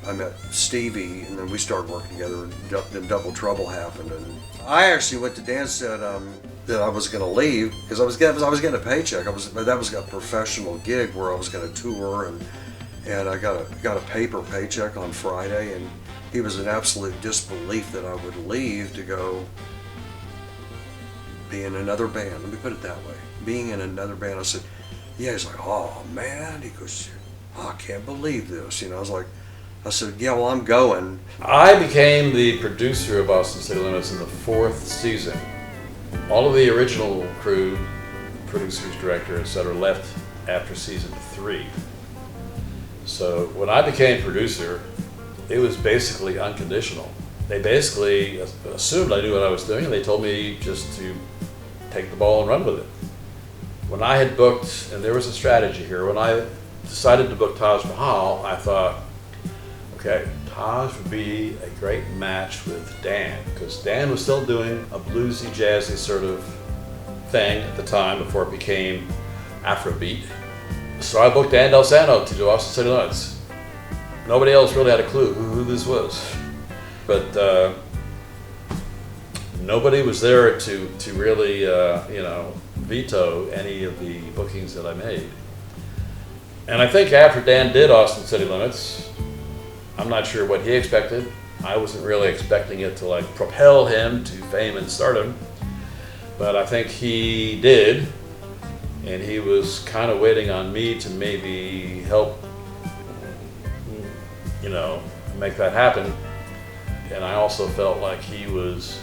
[SPEAKER 12] I met Stevie, and then we started working together, and then Double Trouble happened. And I actually went to Dan and said that I was going to leave because I was getting a paycheck. That was a professional gig where I was going to tour, and I got a paper paycheck on Friday, and he was in absolute disbelief that I would leave to go be in another band. Let me put it that way. Being in another band, I said, yeah. He's like, oh man. He goes, oh, I can't believe this. You know, I said, yeah, well, I'm going.
[SPEAKER 5] I became the producer of Austin City Limits in the 4th season. All of the original crew, producers, director, etc., left after season 3. So when I became producer, it was basically unconditional. They basically assumed I knew what I was doing, and they told me just to take the ball and run with it. When I had booked, and there was a strategy here, when I decided to book Taj Mahal, I thought, okay, Taj would be a great match with Dan, because Dan was still doing a bluesy, jazzy sort of thing at the time before it became afrobeat. So I booked Dan Del Santo to do Austin City Limits. Nobody else really had a clue who this was. But nobody was there to really, you know, veto any of the bookings that I made. And I think after Dan did Austin City Limits, I'm not sure what he expected. I wasn't really expecting it to like propel him to fame and stardom, but I think he did, and he was kind of waiting on me to maybe help, you know, make that happen. And I also felt like he was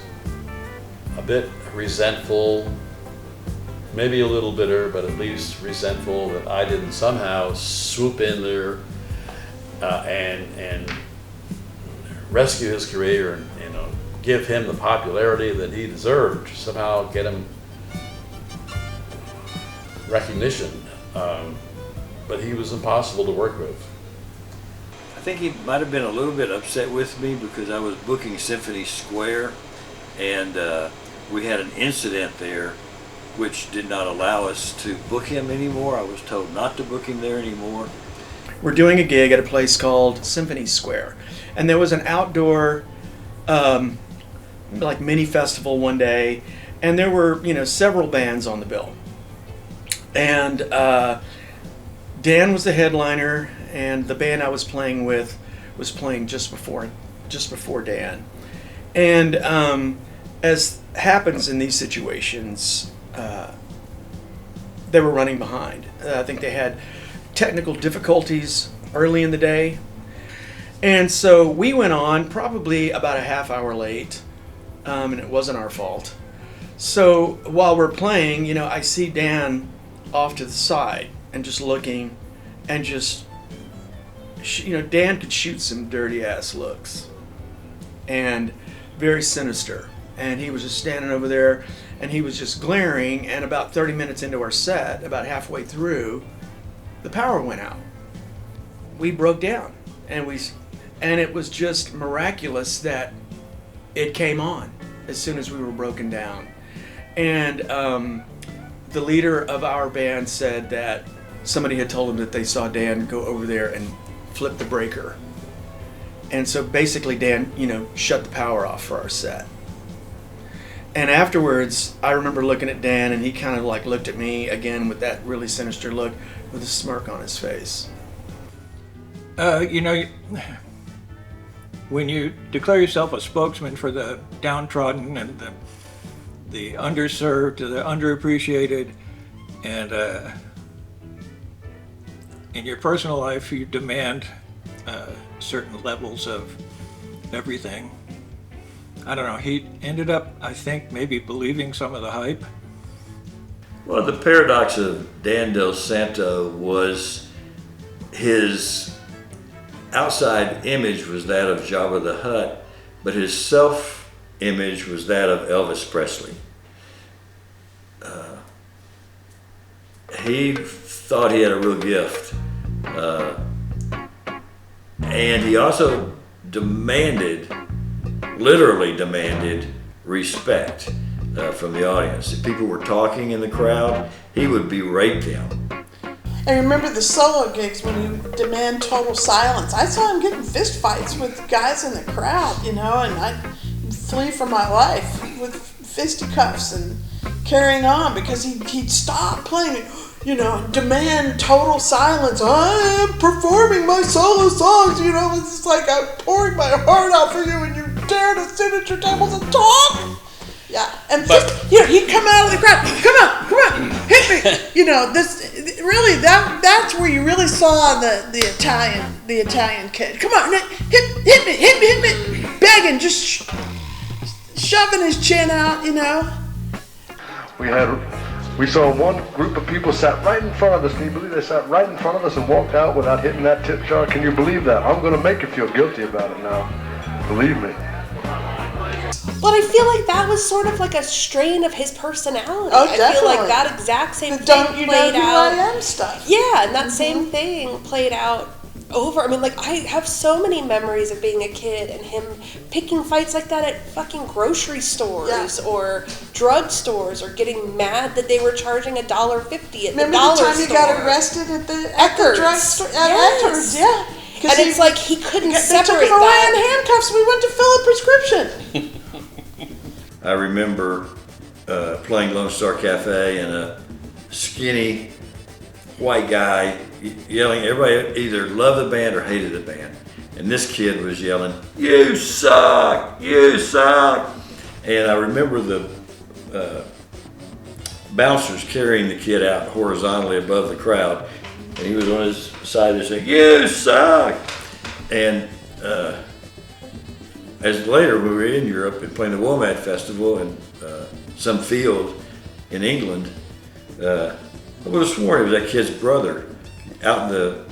[SPEAKER 5] a bit resentful, maybe a little bitter, but at least resentful that I didn't somehow swoop in there and rescue his career and, you know, give him the popularity that he deserved, somehow get him recognition. But he was impossible to work with.
[SPEAKER 16] I think he might have been a little bit upset with me because I was booking Symphony Square, and we had an incident there which did not allow us to book him anymore. I was told not to book him there anymore.
[SPEAKER 19] We're doing a gig at a place called Symphony Square, and there was an outdoor like mini festival one day, and there were, you know, several bands on the bill, and Dan was the headliner, and the band I was playing with was playing just before Dan. And as happens in these situations, they were running behind. I think they had technical difficulties early in the day. And so we went on probably about a half hour late, and it wasn't our fault. So while we're playing, you know, I see Dan off to the side and just looking, and just, you know, Dan could shoot some dirty ass looks and very sinister. And he was just standing over there and he was just glaring. And about 30 minutes into our set, about halfway through, the power went out. We broke down, and it was just miraculous that it came on as soon as we were broken down. And the leader of our band said that somebody had told him that they saw Dan go over there and flip the breaker. And so basically Dan, you know, shut the power off for our set. And afterwards, I remember looking at Dan, and he kind of like looked at me again with that really sinister look with a smirk on his face.
[SPEAKER 10] You know, when you declare yourself a spokesman for the downtrodden and the underserved, the underappreciated, and in your personal life you demand certain levels of everything. I don't know, he ended up, I think, maybe believing some of the hype.
[SPEAKER 16] Well, the paradox of Dan Del Santo was his outside image was that of Jabba the Hutt, but his self-image was that of Elvis Presley. He thought he had a real gift, and he also literally demanded respect from the audience. If people were talking in the crowd, he would berate them.
[SPEAKER 9] I remember the solo gigs when you demand total silence. I saw him getting fist fights with guys in the crowd, you know, and I'd flee for my life with fisticuffs and carrying on because he'd stop playing, you know, demand total silence. I am performing my solo songs, you know, it's like I'm pouring my heart out for you and you dare to sit at your tables and talk? Yeah, and just, you know, he'd come out of the crowd, come on, hit me. You know, that's where you really saw the Italian kid. Come on, hit me, begging, just shoving his chin out, you know.
[SPEAKER 14] We saw one group of people sat right in front of us. Can you believe they sat right in front of us and walked out without hitting that tip jar? Can you believe that? I'm going to make you feel guilty about it now. Believe me.
[SPEAKER 11] But I feel like that was sort of like a strain of his personality.
[SPEAKER 9] Oh, definitely.
[SPEAKER 11] I feel like that exact same thing played out. I am stuff. Yeah, and that same thing played out over. I mean, like, I have so many memories of being a kid and him picking fights like that at fucking grocery stores or drug stores, or getting mad that they were charging $1.50 at the dollar store.
[SPEAKER 9] Remember the time he got arrested at the drug store? At Eckerd's, yeah.
[SPEAKER 11] And it's like he couldn't separate
[SPEAKER 9] that. They took him away in handcuffs. We went to fill a prescription.
[SPEAKER 16] I remember playing Lone Star Cafe and a skinny white guy yelling. Everybody either loved the band or hated the band. And this kid was yelling, "You suck! You suck!" And I remember the bouncers carrying the kid out horizontally above the crowd. And he was on his side there saying, "You suck!" And as later we were in Europe and playing the WOMAD Festival in some field in England, I would have sworn it was that kid's brother out in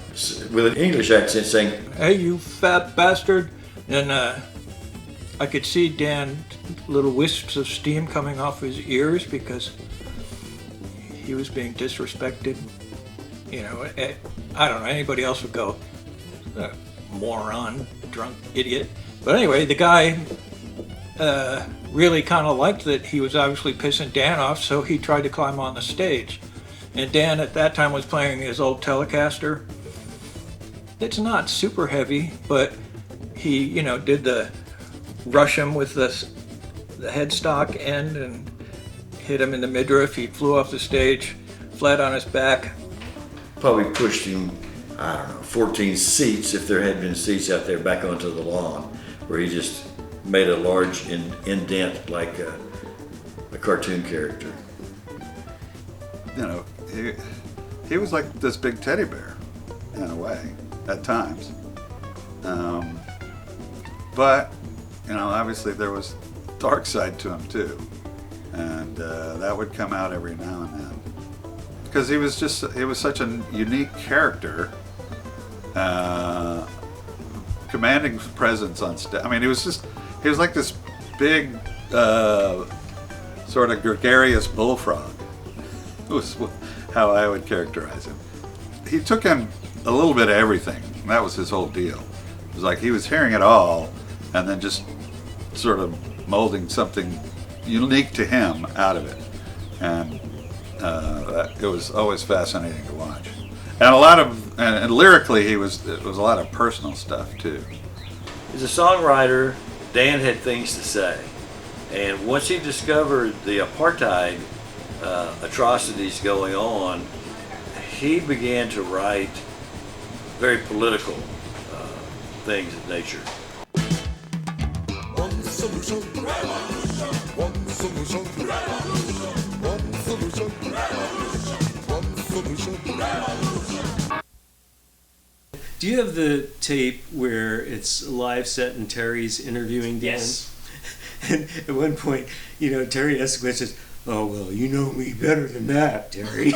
[SPEAKER 16] with an English accent saying,
[SPEAKER 10] "Hey, you fat bastard." And I could see Dan, little wisps of steam coming off his ears because he was being disrespected. You know, I don't know, anybody else would go, moron, drunk idiot. But anyway, the guy really kind of liked that he was obviously pissing Dan off, so he tried to climb on the stage. And Dan at that time was playing his old Telecaster. It's not super heavy, but he, you know, did the rush him with the headstock end and hit him in the midriff. He flew off the stage, flat on his back.
[SPEAKER 16] Probably pushed him, I don't know, 14 seats, if there had been seats out there, back onto the lawn, where he just made a large indent like a cartoon character.
[SPEAKER 20] You know, he was like this big teddy bear, in a way, at times. But, you know, obviously there was dark side to him too. And that would come out every now and then. Because he was such a unique character, commanding presence on stage. I mean, he was like this big, sort of gregarious bullfrog. It was how I would characterize him. He took in a little bit of everything. And that was his whole deal. It was like he was hearing it all, and then just sort of molding something unique to him out of it. And it was always fascinating to watch. And and lyrically, it was a lot of personal stuff too.
[SPEAKER 16] As a songwriter, Dan had things to say. And once he discovered the apartheid atrocities going on, he began to write very political things of nature.
[SPEAKER 6] One solution, revolution. One solution, revolution. One solution, revolution. One solution, revolution.
[SPEAKER 18] Do you have the tape where it's a live set and Terry's interviewing Dan?
[SPEAKER 10] Yes.
[SPEAKER 18] And at one point, you know, Terry asks questions. Oh, well, you know me better than that, Terry.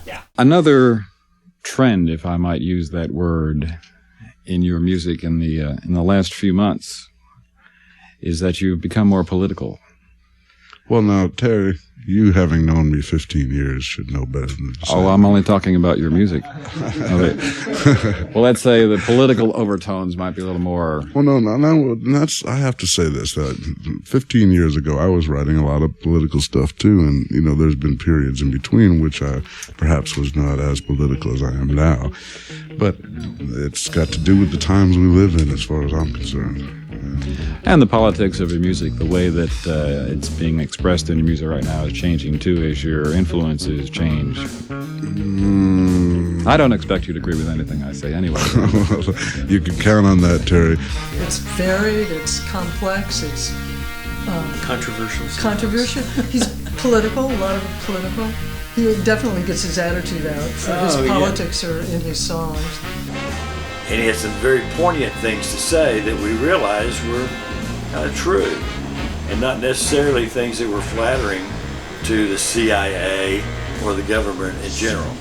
[SPEAKER 10] Yeah.
[SPEAKER 7] Another trend, if I might use that word, in your music in the last few months is that you've become more political.
[SPEAKER 21] Well, now, Terry, you having known me 15 years should know better than to say.
[SPEAKER 7] Oh, I'm only talking about your music. Well, let's say the political overtones might be a little more...
[SPEAKER 21] Well, no, I have to say this, that 15 years ago, I was writing a lot of political stuff, too, and, you know, there's been periods in between which I perhaps was not as political as I am now, but it's got to do with the times we live in, as far as I'm concerned.
[SPEAKER 7] And the politics of your music, the way that it's being expressed in your music right now is changing too as your influences change. I don't expect you to agree with anything I say anyway.
[SPEAKER 21] You can count on that, Terry.
[SPEAKER 22] It's varied, it's complex, it's
[SPEAKER 18] controversial.
[SPEAKER 22] Controversial. He's political, a lot of it political. He definitely gets his attitude out. His politics are in his songs.
[SPEAKER 16] And he had some very poignant things to say that we realized were kind of true, and not necessarily things that were flattering to the CIA or the government in general.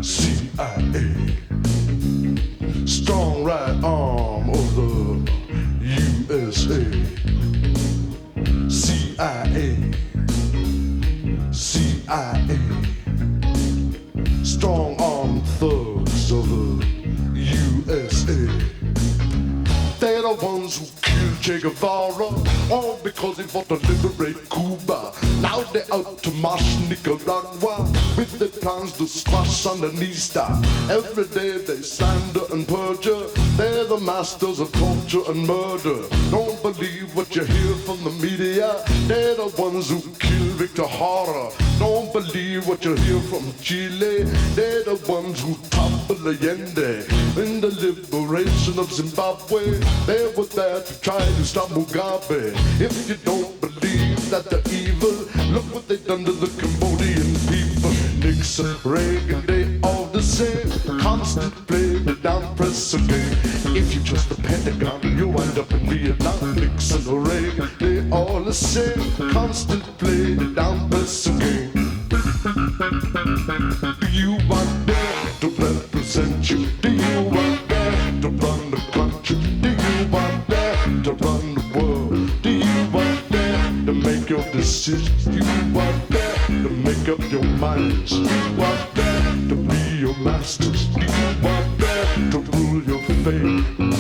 [SPEAKER 6] CIA, strong right arm of the USA. CIA, strong arm thugs of the USA. They're the ones who killed Che Guevara, all because he fought to liberate Cuba. Now they're out to march Nicaragua with their plans to squash Sandinista. Every day they slander and perjure. They're the masters of torture and murder. Don't believe what you hear from the media. They're the ones who killed Victor Jara. Don't believe what you hear from Chile. They're the ones who toppled Allende in the liberation of Zimbabwe. They were there to try to stop Mugabe. If you don't believe that they're evil, look what they done to the Cambodian people. Nixon, Reagan, they all the same. Constant play, the down press again. If you trust the Pentagon, you wind up in Vietnam. Nixon or Reagan, they all the same. Constant play, the down press again. Do you want them to represent you? Do you want them to run the country? Do you want them to run the world? Do you want them to make your decisions? Do you want them to make up your minds? Do you want them to be your masters? Do you want them to rule your fate? No.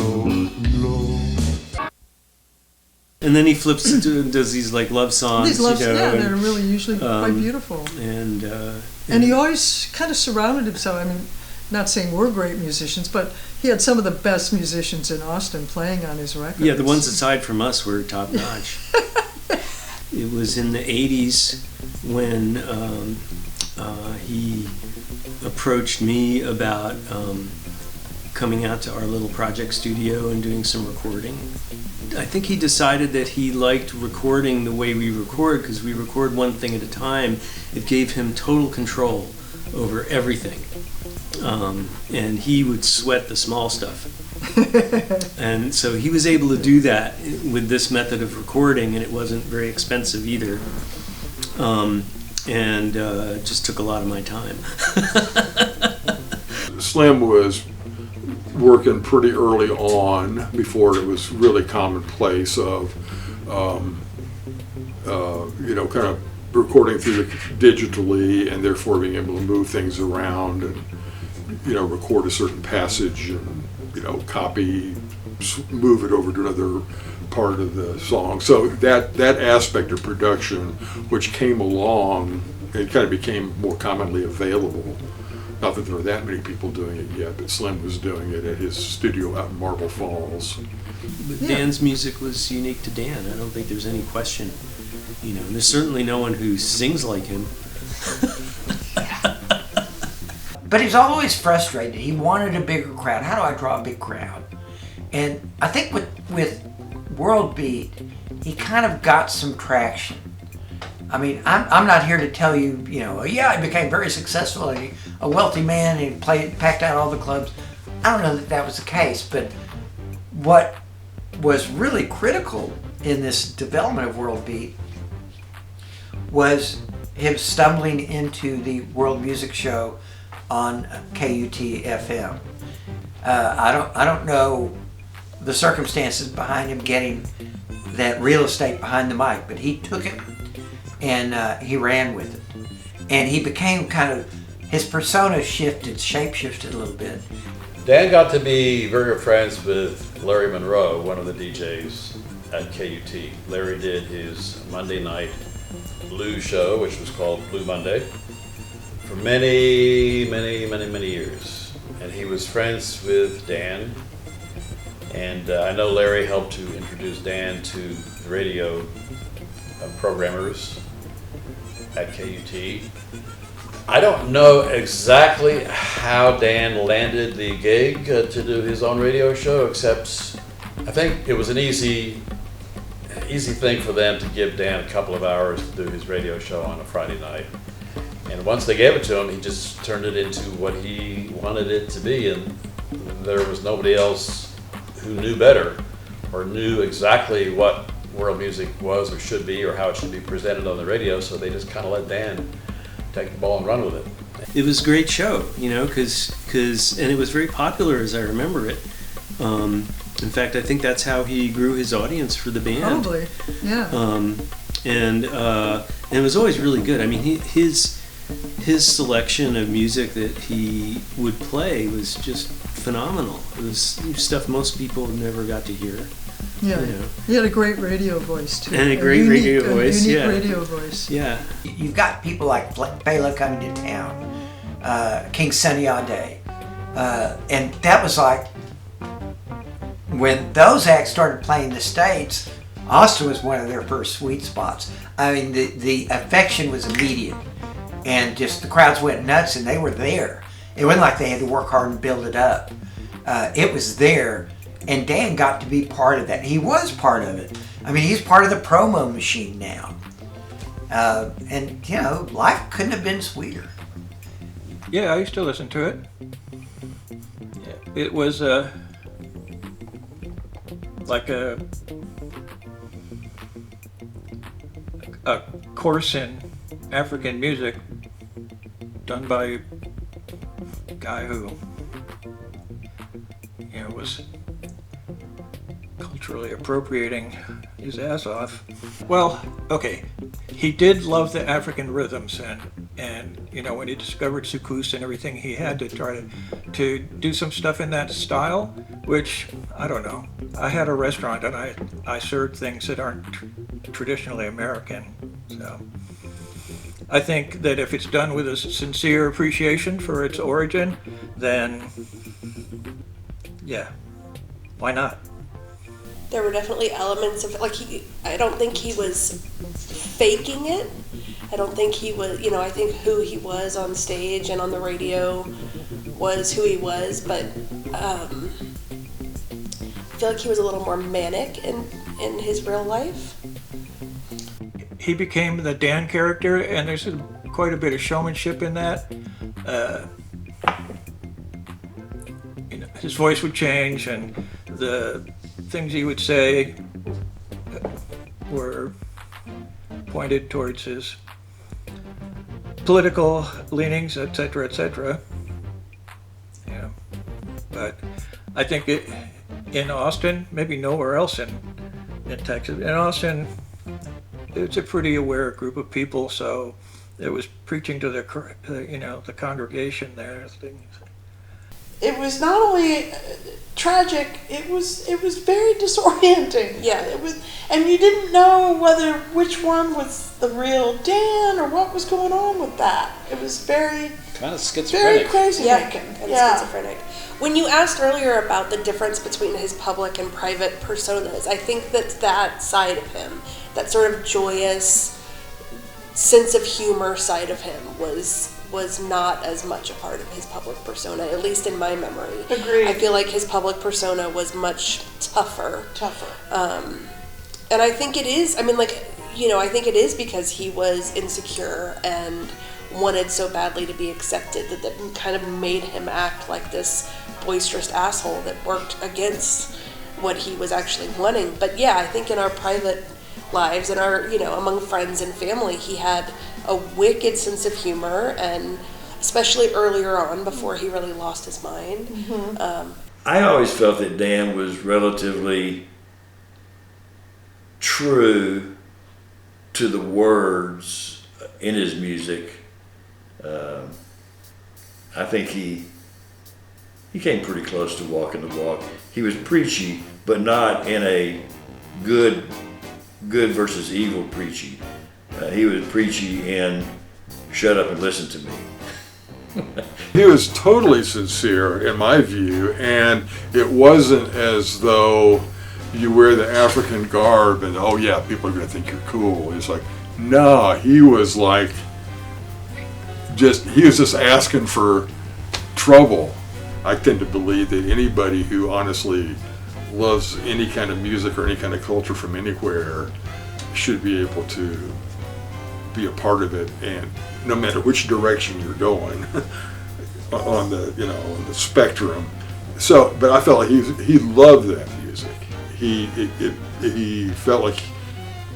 [SPEAKER 18] And then he flips into and does these like love songs.
[SPEAKER 22] These love,
[SPEAKER 18] you know,
[SPEAKER 22] they're really usually quite beautiful.
[SPEAKER 18] And
[SPEAKER 22] he always kind of surrounded himself. I mean, not saying we're great musicians, but he had some of the best musicians in Austin playing on his records.
[SPEAKER 18] Yeah, the ones aside from us were top notch. It was in the 80s when he approached me about coming out to our little project studio and doing some recording. I think he decided that he liked recording the way we record, because we record one thing at a time. It gave him total control over everything. And he would sweat the small stuff. And so he was able to do that with this method of recording, and it wasn't very expensive either. And just took a lot of my time.
[SPEAKER 15] Slim was working pretty early on, before it was really commonplace of, kind of recording through digitally, and therefore being able to move things around and, record a certain passage and, copy, move it over to another part of the song. So that aspect of production, which came along, it kind of became more commonly available. Not that there were that many people doing it yet, but Slim was doing it at his studio out in Marble Falls.
[SPEAKER 18] But Dan's music was unique to Dan. I don't think there's any question. And there's certainly no one who sings like him.
[SPEAKER 13] But he's always frustrated. He wanted a bigger crowd. How do I draw a big crowd? And I think with World Beat, he kind of got some traction. I mean, I'm not here to tell you, he became very successful, a wealthy man, and packed out all the clubs. I don't know that was the case, but what was really critical in this development of World Beat was him stumbling into the World Music Show on KUTFM. I don't know the circumstances behind him getting that real estate behind the mic, but he took it and he ran with it. And he became his persona shape-shifted a little bit.
[SPEAKER 5] Dan got to be very good friends with Larry Monroe, one of the DJs at KUT. Larry did his Monday night blues show, which was called Blue Monday, for many, many, many, many years. And he was friends with Dan. And I know Larry helped to introduce Dan to the radio programmers at KUT. I don't know exactly how Dan landed the gig to do his own radio show, except I think it was an easy thing for them to give Dan a couple of hours to do his radio show on a Friday night. And once they gave it to him, he just turned it into what he wanted it to be, and there was nobody else who knew better or knew exactly what world music was or should be or how it should be presented on the radio, so they just kind of let Dan take the ball and run with it.
[SPEAKER 18] It was a great show, because and it was very popular as I remember it. In fact, I think that's how he grew his audience for the band.
[SPEAKER 22] Probably, yeah.
[SPEAKER 18] And it was always really good. I mean, his selection of music that he would play was just phenomenal. It was stuff most people never got to hear.
[SPEAKER 22] Yeah, he had a great radio voice too.
[SPEAKER 18] And a great radio voice,
[SPEAKER 22] unique radio voice.
[SPEAKER 18] Yeah.
[SPEAKER 13] You've got people like Fela coming to town, King Sunny Ade, and that was like, when those acts started playing the States, Austin was one of their first sweet spots. I mean, the affection was immediate, and just the crowds went nuts, and they were there. It wasn't like they had to work hard and build it up. It was there, and Dan got to be part of that. He was part of it. I mean, he's part of the promo machine now. And, life couldn't have been sweeter.
[SPEAKER 10] Yeah, I used to listen to it. It was like a course in African music done by a guy who was culturally appropriating his ass off. Well, okay, he did love the African rhythms, and when he discovered soukous and everything, he had to try to do some stuff in that style, which, I don't know. I had a restaurant and I served things that aren't traditionally American, so I think that if it's done with a sincere appreciation for its origin, then yeah, why not?
[SPEAKER 11] There were definitely elements of I don't think he was faking it. I don't think he was, I think who he was on stage and on the radio was who he was, but I feel like he was a little more manic in his real life.
[SPEAKER 10] He became the Dan character, and there's quite a bit of showmanship in that. His voice would change, and the things he would say were pointed towards his political leanings, etc., etc. Yeah, but I think in Austin, maybe nowhere else in Texas, in Austin, it's a pretty aware group of people, so it was preaching to the congregation there.
[SPEAKER 9] It was not only tragic; it was very disorienting.
[SPEAKER 11] Yeah,
[SPEAKER 9] it was, and you didn't know which one was the real Dan or what was going on with that. It was very
[SPEAKER 7] kind of schizophrenic,
[SPEAKER 9] very crazy making.
[SPEAKER 11] Kind of schizophrenic. When you asked earlier about the difference between his public and private personas, I think that side of him, that sort of joyous sense of humor side of him, was not as much a part of his public persona, at least in my memory.
[SPEAKER 9] Agreed.
[SPEAKER 11] I feel like his public persona was much tougher. And I think it is, I think it is because he was insecure and wanted so badly to be accepted that kind of made him act like this boisterous asshole that worked against what he was actually wanting. But yeah, I think in our private lives and our, among friends and family, he had a wicked sense of humor, and especially earlier on before he really lost his mind.
[SPEAKER 9] Mm-hmm.
[SPEAKER 16] I always felt that Dan was relatively true to the words in his music. I think he came pretty close to walking the walk. He was preachy, but not in a good versus evil preachy. He was preachy and shut up and listen to me.
[SPEAKER 15] He was totally sincere in my view, and it wasn't as though you wear the African garb and oh yeah, people are going to think you're cool. It's like, no, he was like, he was just asking for trouble. I tend to believe that anybody who honestly loves any kind of music or any kind of culture from anywhere should be able to be a part of it, and no matter which direction you're going on the on the spectrum. So, but I felt like he loved that music. He felt like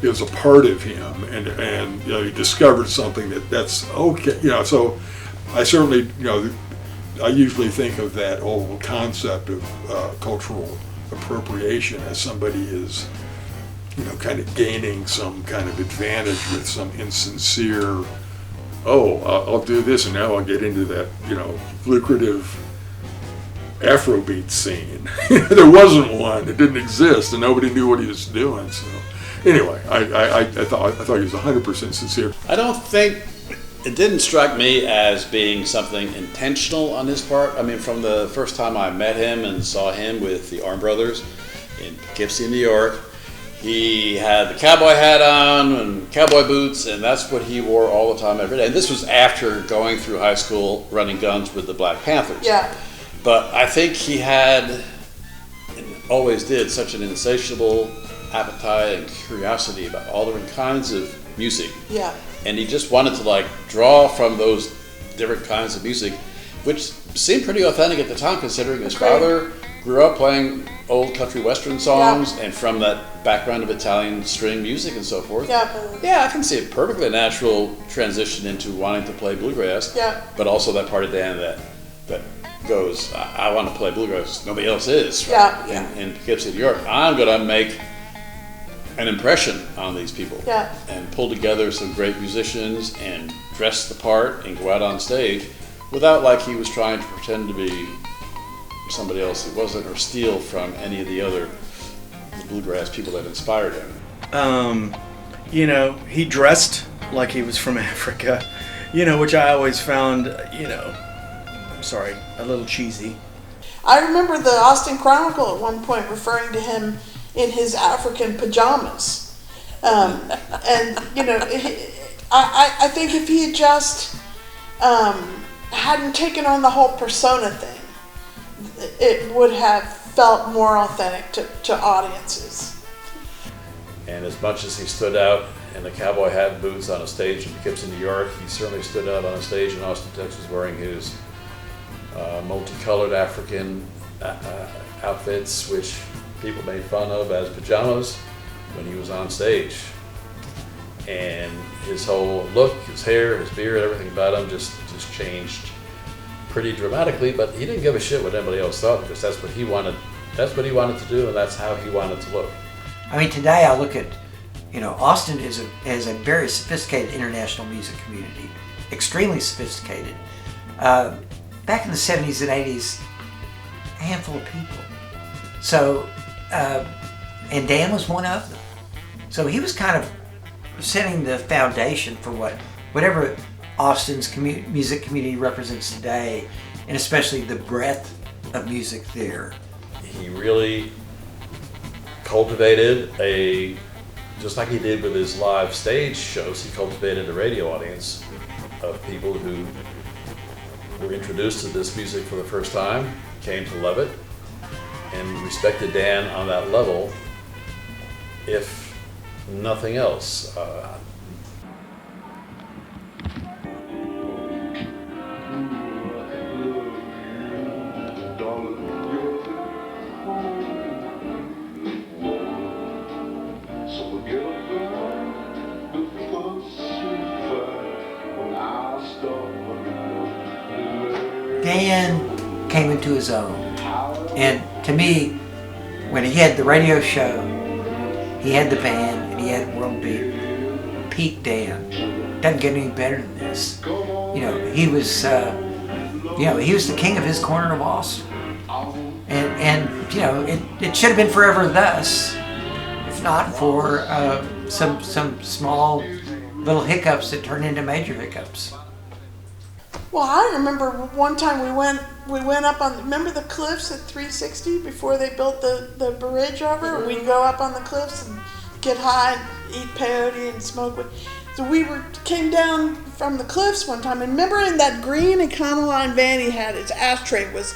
[SPEAKER 15] it was a part of him, and he discovered something that's okay. So I certainly I usually think of that whole concept of cultural appropriation as somebody is kind of gaining some kind of advantage with some insincere, I'll do this and now I'll get into that, lucrative afrobeat scene. There wasn't one, it didn't exist, and nobody knew what he was doing. So anyway, I thought he was 100% sincere.
[SPEAKER 7] I don't think, it didn't strike me as being something intentional on his part. I mean, from the first time I met him and saw him with the Arm Brothers in Poughkeepsie, New York, he had the cowboy hat on and cowboy boots, and that's what he wore all the time, every day. And this was after going through high school running guns with the Black Panthers.
[SPEAKER 9] Yeah.
[SPEAKER 7] But I think he had, and always did, such an insatiable appetite and curiosity about all different kinds of music.
[SPEAKER 9] Yeah.
[SPEAKER 7] And he just wanted to draw from those different kinds of music, which seemed pretty authentic at the time, considering his father grew up playing old country western songs, and from that background of Italian string music and so forth. Yeah, I can see a perfectly natural transition into wanting to play bluegrass.
[SPEAKER 9] Yeah.
[SPEAKER 7] But also that part of Dan that goes, I want to play bluegrass. Nobody else is. Right? In Poughkeepsie, New York, I'm going to make an impression on these people.
[SPEAKER 9] Yeah.
[SPEAKER 7] And pull together some great musicians and dress the part and go out on stage without like he was trying to pretend to be somebody else he wasn't, or steal from any of the other bluegrass people that inspired him.
[SPEAKER 19] He dressed like he was from Africa, which I always found, a little cheesy.
[SPEAKER 9] I remember the Austin Chronicle at one point referring to him in his African pajamas. I think if he had just hadn't taken on the whole persona thing, it would have felt more authentic to audiences.
[SPEAKER 5] And as much as he stood out in the cowboy hat and boots on a stage in Poughkeepsie, New York, he certainly stood out on a stage in Austin, Texas, wearing his multicolored African outfits, which people made fun of as pajamas when he was on stage. And his whole look, his hair, his beard, everything about him just changed pretty dramatically, but he didn't give a shit what anybody else thought, because that's what he wanted to do, and that's how he wanted to look.
[SPEAKER 13] I mean, today I look at, Austin is a very sophisticated international music community, extremely sophisticated. Back in the 70s and 80s, a handful of people. So, and Dan was one of them. So he was kind of setting the foundation for whatever Austin's music community represents today, and especially the breadth of music there.
[SPEAKER 5] He really cultivated just like he did with his live stage shows, he cultivated a radio audience of people who were introduced to this music for the first time, came to love it, and respected Dan on that level, if nothing else.
[SPEAKER 13] Dan came into his own, and to me, when he had the radio show, he had the band, and he had World Beat, peak Dan. Doesn't get any better than this. He was, he was the king of his corner of Austin, and it should have been forever thus, if not for some small little hiccups that turned into major hiccups.
[SPEAKER 9] Well, I remember one time we went up on, remember the cliffs at 360 before they built the bridge over? We'd go up on the cliffs and get high and eat peyote and smoke. So we came down from the cliffs one time, and remember in that green Econoline van he had, his ashtray was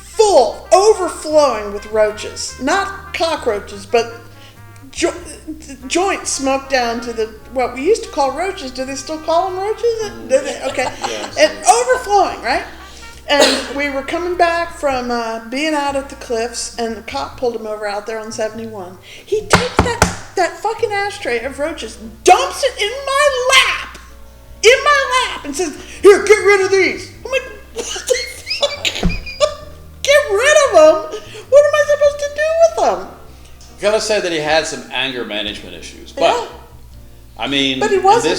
[SPEAKER 9] full, overflowing with roaches. Not cockroaches, but joints smoked down to what we used to call roaches. Do they still call them roaches? Okay. Yes. And overflowing, right? And we were coming back from being out at the cliffs, and the cop pulled him over out there on 71. He takes that fucking ashtray of roaches, dumps it in my lap, and says, "Here, get rid of these." I'm like, what the fuck? Get rid of them? What am I supposed to do with them?
[SPEAKER 5] Gotta say that he had some anger management issues, but I mean,
[SPEAKER 9] but he wasn't.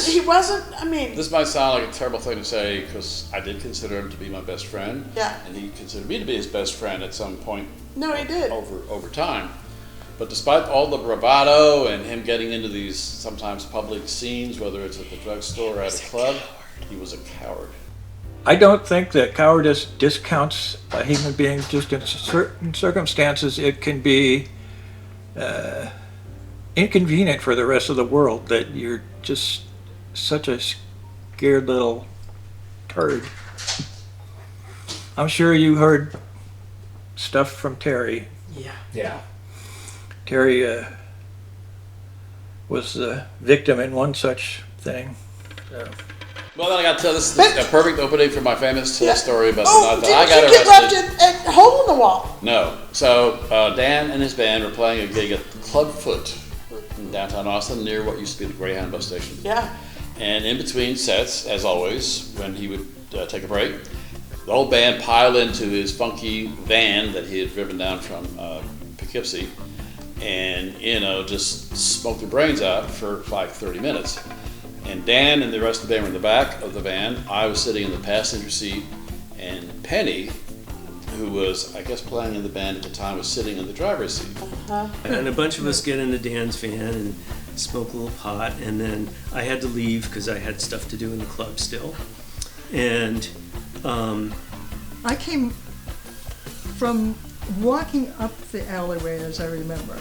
[SPEAKER 5] This might sound like a terrible thing to say, because I did consider him to be my best friend.
[SPEAKER 9] Yeah.
[SPEAKER 5] And he considered me to be his best friend at some point.
[SPEAKER 9] No, he did.
[SPEAKER 5] Over time, but despite all the bravado and him getting into these sometimes public scenes, whether it's at the drugstore or at a club, he was a coward.
[SPEAKER 10] I don't think that cowardice discounts a human being. Just in certain circumstances, it can be inconvenient for the rest of the world that you're just such a scared little turd. I'm sure you heard stuff from Terry.
[SPEAKER 13] Yeah.
[SPEAKER 10] Terry was the victim in one such thing.
[SPEAKER 5] Well, then I got to tell this is a perfect opening for my famous story about the night that I
[SPEAKER 9] Did
[SPEAKER 5] got
[SPEAKER 9] you get
[SPEAKER 5] arrested.
[SPEAKER 9] left a hole in the wall?
[SPEAKER 5] No. So Dan and his band were playing a gig at Clubfoot in downtown Austin, near what used to be the Greyhound bus station.
[SPEAKER 9] Yeah.
[SPEAKER 5] And in between sets, as always, when he would take a break, the whole band piled into his funky van that he had driven down from Poughkeepsie, and just smoked their brains out for like 30 minutes. And Dan and the rest of the band were in the back of the van. I was sitting in the passenger seat, and Penny, who was, I guess, playing in the band at the time, was sitting in the driver's seat.
[SPEAKER 18] And a bunch of us get into Dan's van and smoke a little pot, and then I had to leave because I had stuff to do in the club still. And
[SPEAKER 22] I came from walking up the alleyway, as I remember.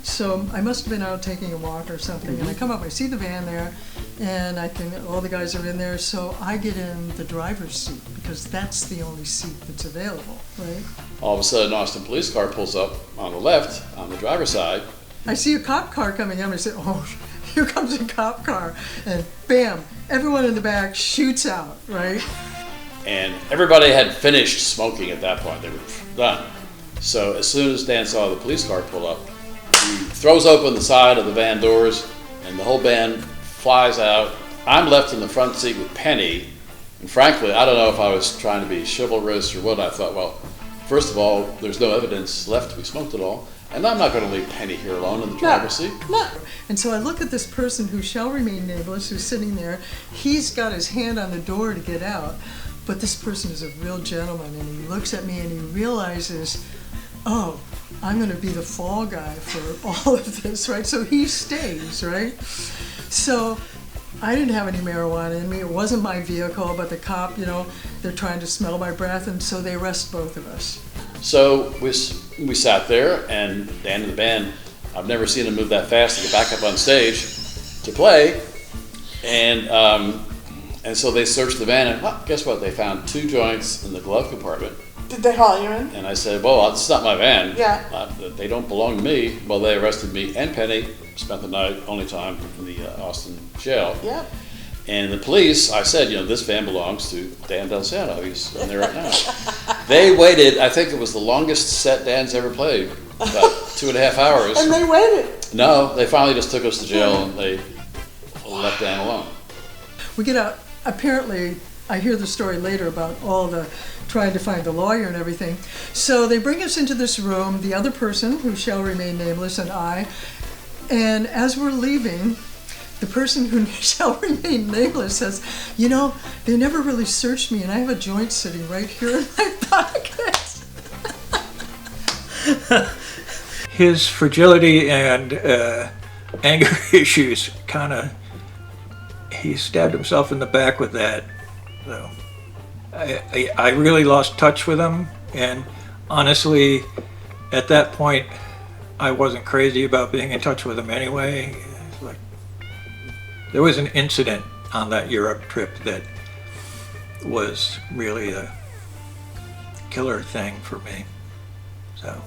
[SPEAKER 22] So I must have been out taking a walk or something, and I come up, I see the van there, and all the guys are in there, so I get in the driver's seat, because that's the only seat that's available, right?
[SPEAKER 7] All of a sudden, an Austin police car pulls up on the left, on the driver's side.
[SPEAKER 22] I see a cop car coming up. I said, "Oh, here comes a cop car!" And bam, everyone in the back shoots out. Right.
[SPEAKER 7] And everybody had finished smoking at that point. They were done. So as soon as Dan saw the police car pull up, he throws open the side of the van doors, and the whole band flies out. I'm left in the front seat with Penny, and frankly, I don't know if I was trying to be chivalrous or what. I thought, well, first of all, there's no evidence left we smoked it all, and I'm not going to leave Penny here alone in the driver's seat.
[SPEAKER 22] No. And so I look at this person who shall remain nameless, who's sitting there. He's got his hand on the door to get out, but this person is a real gentleman, and he looks at me and he realizes, oh, I'm going to be the fall guy for all of this, right? So he stays, right? So I didn't have any marijuana in me. It wasn't my vehicle, but the cop, they're trying to smell my breath, and so they arrest both of us.
[SPEAKER 7] So we sat there, and Dan and the band, I've never seen him move that fast to get back up on stage to play. And so they searched the van, and guess what? They found 2 joints in the glove compartment.
[SPEAKER 9] Did they haul you in?
[SPEAKER 7] And I said, well, it's not my van.
[SPEAKER 9] Yeah.
[SPEAKER 7] They don't belong to me. Well, they arrested me and Penny, spent the night, only time in the Austin jail.
[SPEAKER 9] Yeah.
[SPEAKER 7] And the police, I said, this van belongs to Dan Del Santo. He's in there right now. They waited, I think it was the longest set Dan's ever played, about 2.5 hours.
[SPEAKER 9] And they waited?
[SPEAKER 7] No, they finally just took us to jail and they left Dan alone.
[SPEAKER 22] We get out, apparently, I hear the story later about all the trying to find the lawyer and everything. So they bring us into this room, the other person, who shall remain nameless, and I. And as we're leaving, the person who shall remain nameless says, they never really searched me, and I have a joint sitting right here in my pocket.
[SPEAKER 10] His fragility and anger issues he stabbed himself in the back with that. So I really lost touch with him, and honestly, at that point, I wasn't crazy about being in touch with him anyway. There was an incident on that Europe trip that was really a killer thing for me. So.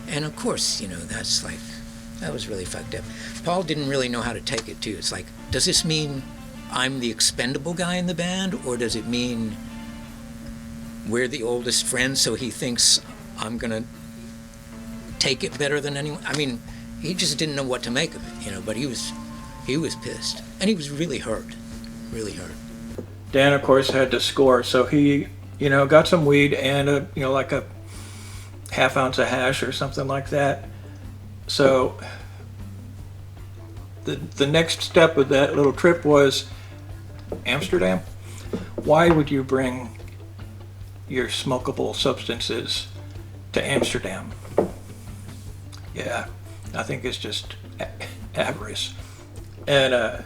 [SPEAKER 3] And of course, that was really fucked up. Paul didn't really know how to take it too. It's like, does this mean I'm the expendable guy in the band, or does it mean we're the oldest friends, so he thinks I'm gonna take it better than anyone? I mean, he just didn't know what to make of it, but he was pissed, and he was really hurt.
[SPEAKER 10] Dan, of course, had to score, so he, got some weed and like a half ounce of hash or something like that. So the next step of that little trip was Amsterdam. Why would you bring your smokable substances to Amsterdam? Yeah, I think it's just avarice. And a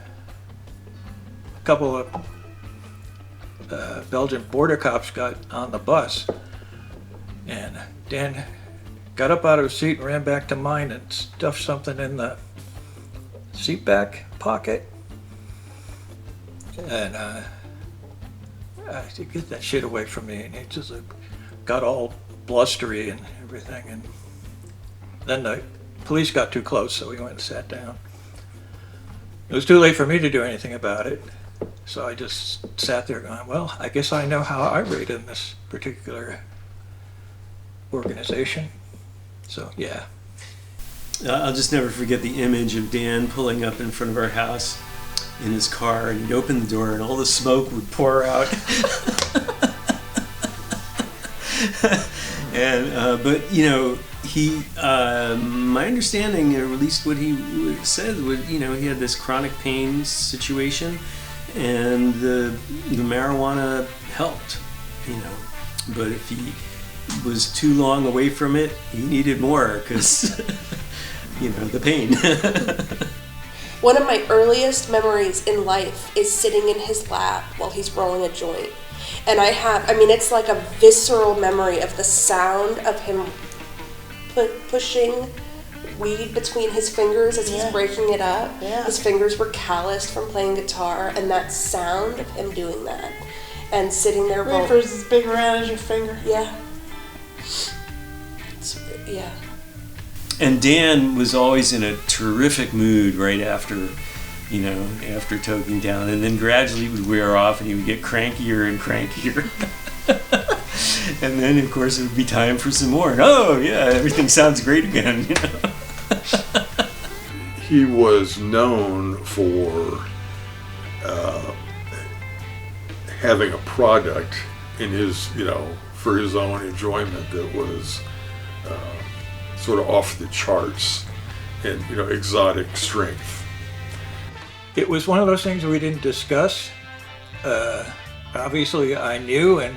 [SPEAKER 10] couple of Belgian border cops got on the bus, and Dan got up out of his seat and ran back to mine and stuffed something in the seat back pocket. And I said, get that shit away from me. And he just got all blustery and everything. And then the police got too close, so we went and sat down. It was too late for me to do anything about it. So I just sat there going, well, I guess I know how I rate in this particular organization. So, yeah.
[SPEAKER 18] I'll just never forget the image of Dan pulling up in front of our house in his car, and he'd open the door and all the smoke would pour out. And but he my understanding, or at least what he said, was he had this chronic pain situation, and the marijuana helped, but if he was too long away from it, he needed more because the pain.
[SPEAKER 11] One of my earliest memories in life is sitting in his lap while he's rolling a joint. And it's like a visceral memory of the sound of him pushing weed between his fingers as he's breaking it up. Yeah. His fingers were calloused from playing guitar, and that sound of him doing that and sitting there rolling.
[SPEAKER 9] Wafers as big around as your finger.
[SPEAKER 11] Yeah. Yeah.
[SPEAKER 18] And Dan was always in a terrific mood right after, after Toking Down, and then gradually it would wear off and he would get crankier and crankier. And then, of course, it would be time for some more. And, oh, yeah, everything sounds great again,
[SPEAKER 15] He was known for having a product in his, for his own enjoyment that was sort of off the charts and, exotic strength.
[SPEAKER 10] It was one of those things we didn't discuss. Obviously, I knew, and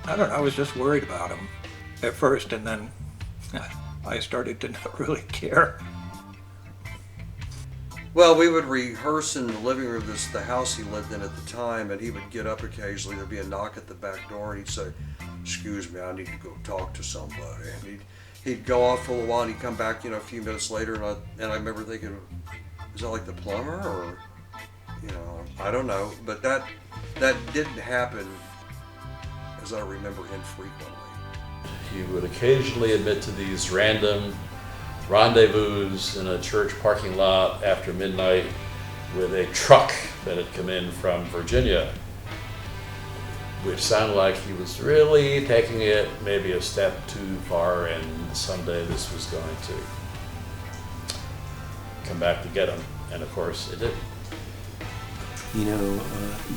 [SPEAKER 10] I don't know, I was just worried about him at first, and then I started to not really care.
[SPEAKER 12] Well, we would rehearse in the living room, the house he lived in at the time, and he would get up occasionally. There'd be a knock at the back door, and he'd say, "Excuse me, I need to go talk to somebody." And he'd go off for a while, and he'd come back, a few minutes later, and I remember thinking, is that like the plumber, or, I don't know. But that didn't happen, as I remember, infrequently.
[SPEAKER 5] He would occasionally admit to these random rendezvous in a church parking lot after midnight with a truck that had come in from Virginia, which sounded like he was really taking it maybe a step too far, and someday this was going to come back to get him. And of course it did.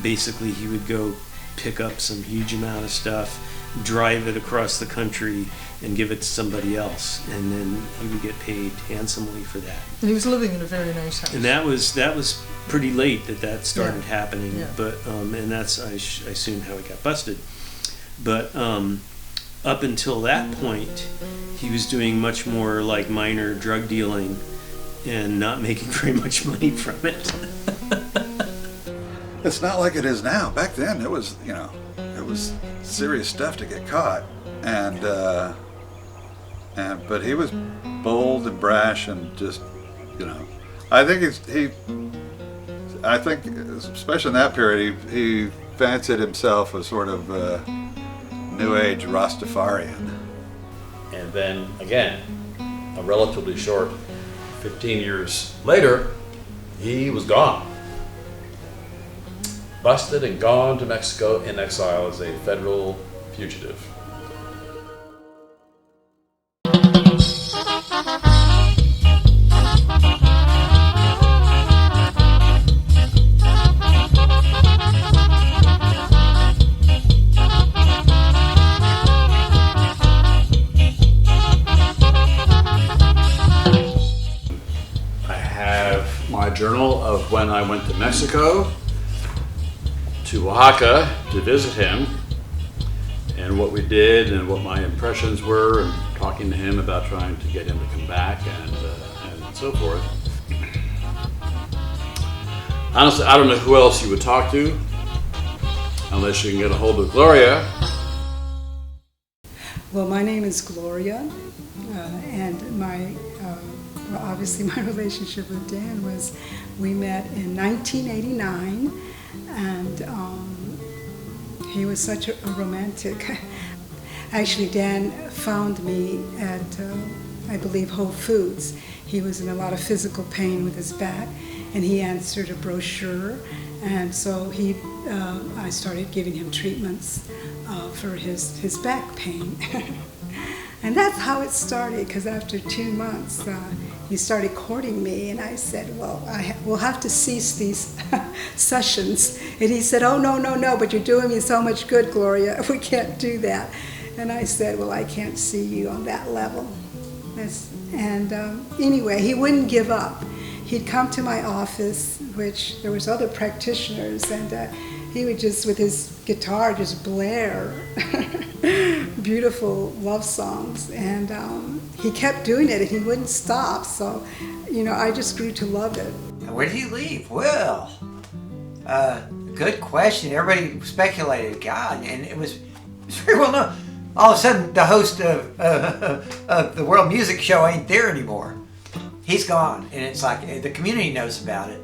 [SPEAKER 18] Basically he would go pick up some huge amount of stuff, drive it across the country, and give it to somebody else, and then he would get paid handsomely for that.
[SPEAKER 22] And he was living in a very nice house.
[SPEAKER 18] And that was pretty late that started happening.
[SPEAKER 22] Yeah.
[SPEAKER 18] But and that's I assume how he got busted. But up until that point, he was doing much more like minor drug dealing and not making very much money from it.
[SPEAKER 20] It's not like it is now. Back then, it was, it was serious stuff to get caught, but he was bold and brash and just, I think especially in that period, he fancied himself a sort of New Age Rastafarian.
[SPEAKER 5] And then again, a relatively short 15 years later, he was gone. Busted and gone to Mexico in exile as a federal fugitive. I have my journal of when I went to Mexico, to Oaxaca to visit him, and what we did and what my impressions were, and talking to him about trying to get him to come back and so forth. Honestly, I don't know who else you would talk to unless you can get a hold of Gloria.
[SPEAKER 1] Well, my name is Gloria, and obviously my relationship with Dan was, we met in 1989. And he was such a romantic. Actually, Dan found me at, I believe, Whole Foods. He was in a lot of physical pain with his back, and he answered a brochure. And so I started giving him treatments for his back pain. And that's how it started, because after 2 months, he started courting me, and I said, well, we'll have to cease these sessions. And he said, oh, no, but you're doing me so much good, Gloria. We can't do that. And I said, well, I can't see you on that level. Anyway, he wouldn't give up. He'd come to my office, which there was other practitioners, and he would just, with his guitar, just blare beautiful love songs. And he kept doing it, and he wouldn't stop. So, I just grew to love it.
[SPEAKER 13] Where did he leave? Well, good question. Everybody speculated, God, and it was very well known. All of a sudden, the host of the World Music Show ain't there anymore. He's gone, and it's like the community knows about it.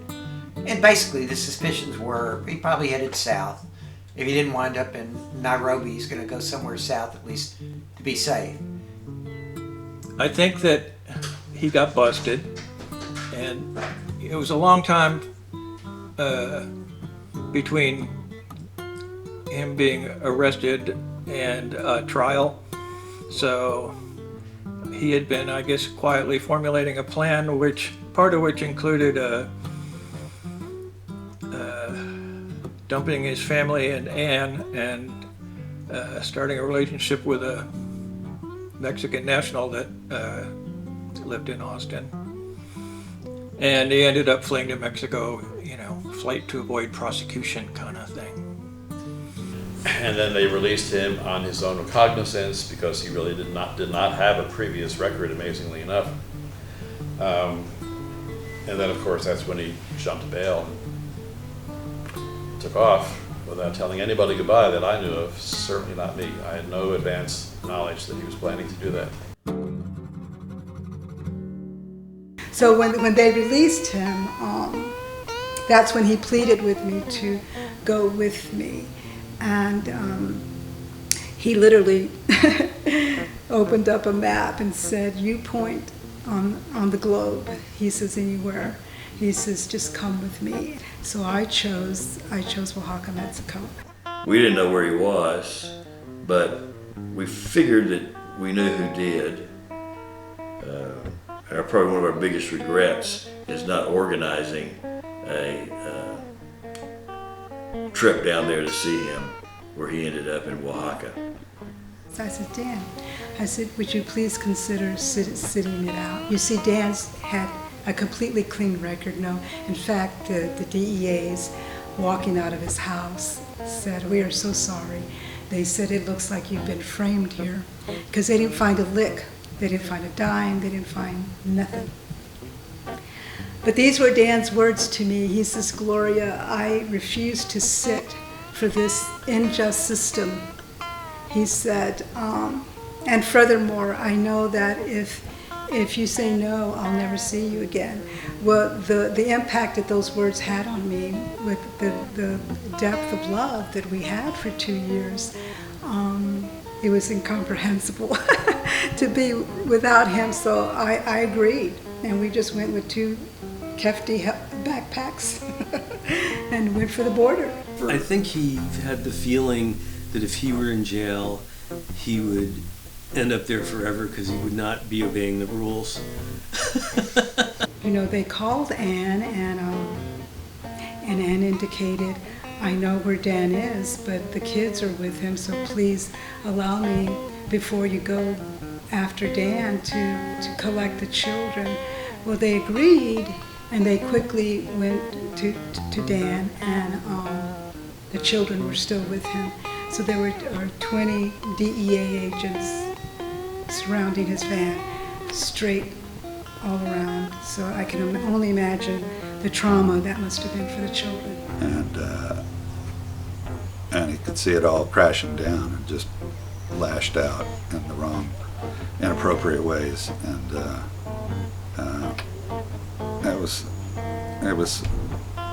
[SPEAKER 13] And basically, the suspicions were he probably headed south. If he didn't wind up in Nairobi, he's going to go somewhere south, at least to be safe.
[SPEAKER 10] I think that he got busted, and it was a long time between him being arrested and trial. So he had been, I guess, quietly formulating a plan, part of which included dumping his family and Anne and starting a relationship with a Mexican national that lived in Austin. And he ended up fleeing to Mexico, flight to avoid prosecution kind of thing.
[SPEAKER 5] And then they released him on his own recognizance because he really did not have a previous record, amazingly enough. And then, of course, that's when he jumped bail and took off without telling anybody goodbye that I knew of. Certainly not me. I had no advance knowledge that he was planning to do that.
[SPEAKER 1] So when they released him, that's when he pleaded with me to go with me. And he literally opened up a map and said, "You point on the globe." He says, "Anywhere." He says, "Just come with me." So I chose Oaxaca, Mexico.
[SPEAKER 16] We didn't know where he was, but we figured that we knew who did. Probably one of our biggest regrets is not organizing a trip down there to see him, where he ended up in Oaxaca.
[SPEAKER 1] So I said, "Dan," I said, "would you please consider sitting it out?" You see, Dan's had a completely clean record. No, in fact, the DEAs walking out of his house said, "We are so sorry." They said, "It looks like you've been framed here," because they didn't find a lick. They didn't find a dime. They didn't find nothing. But these were Dan's words to me. He says, "Gloria, I refuse to sit for this unjust system." He said, "And furthermore, I know that if you say no, I'll never see you again." Well, the impact that those words had on me, with the depth of love that we had for 2 years, it was incomprehensible to be without him. So I agreed, and we just went with 2 hefty backpacks and went for the border.
[SPEAKER 18] I think he had the feeling that if he were in jail, he would end up there forever because he would not be obeying the rules.
[SPEAKER 1] They called Anne, and Anne indicated, "I know where Dan is, but the kids are with him, so please allow me, before you go after Dan, to collect the children." Well, they agreed, and they quickly went to Dan, and the children were still with him. So there were 20 DEA agents surrounding his van, straight all around. So I can only imagine the trauma that must have been for the children.
[SPEAKER 20] And he could see it all crashing down and just lashed out in the wrong, inappropriate ways. And it was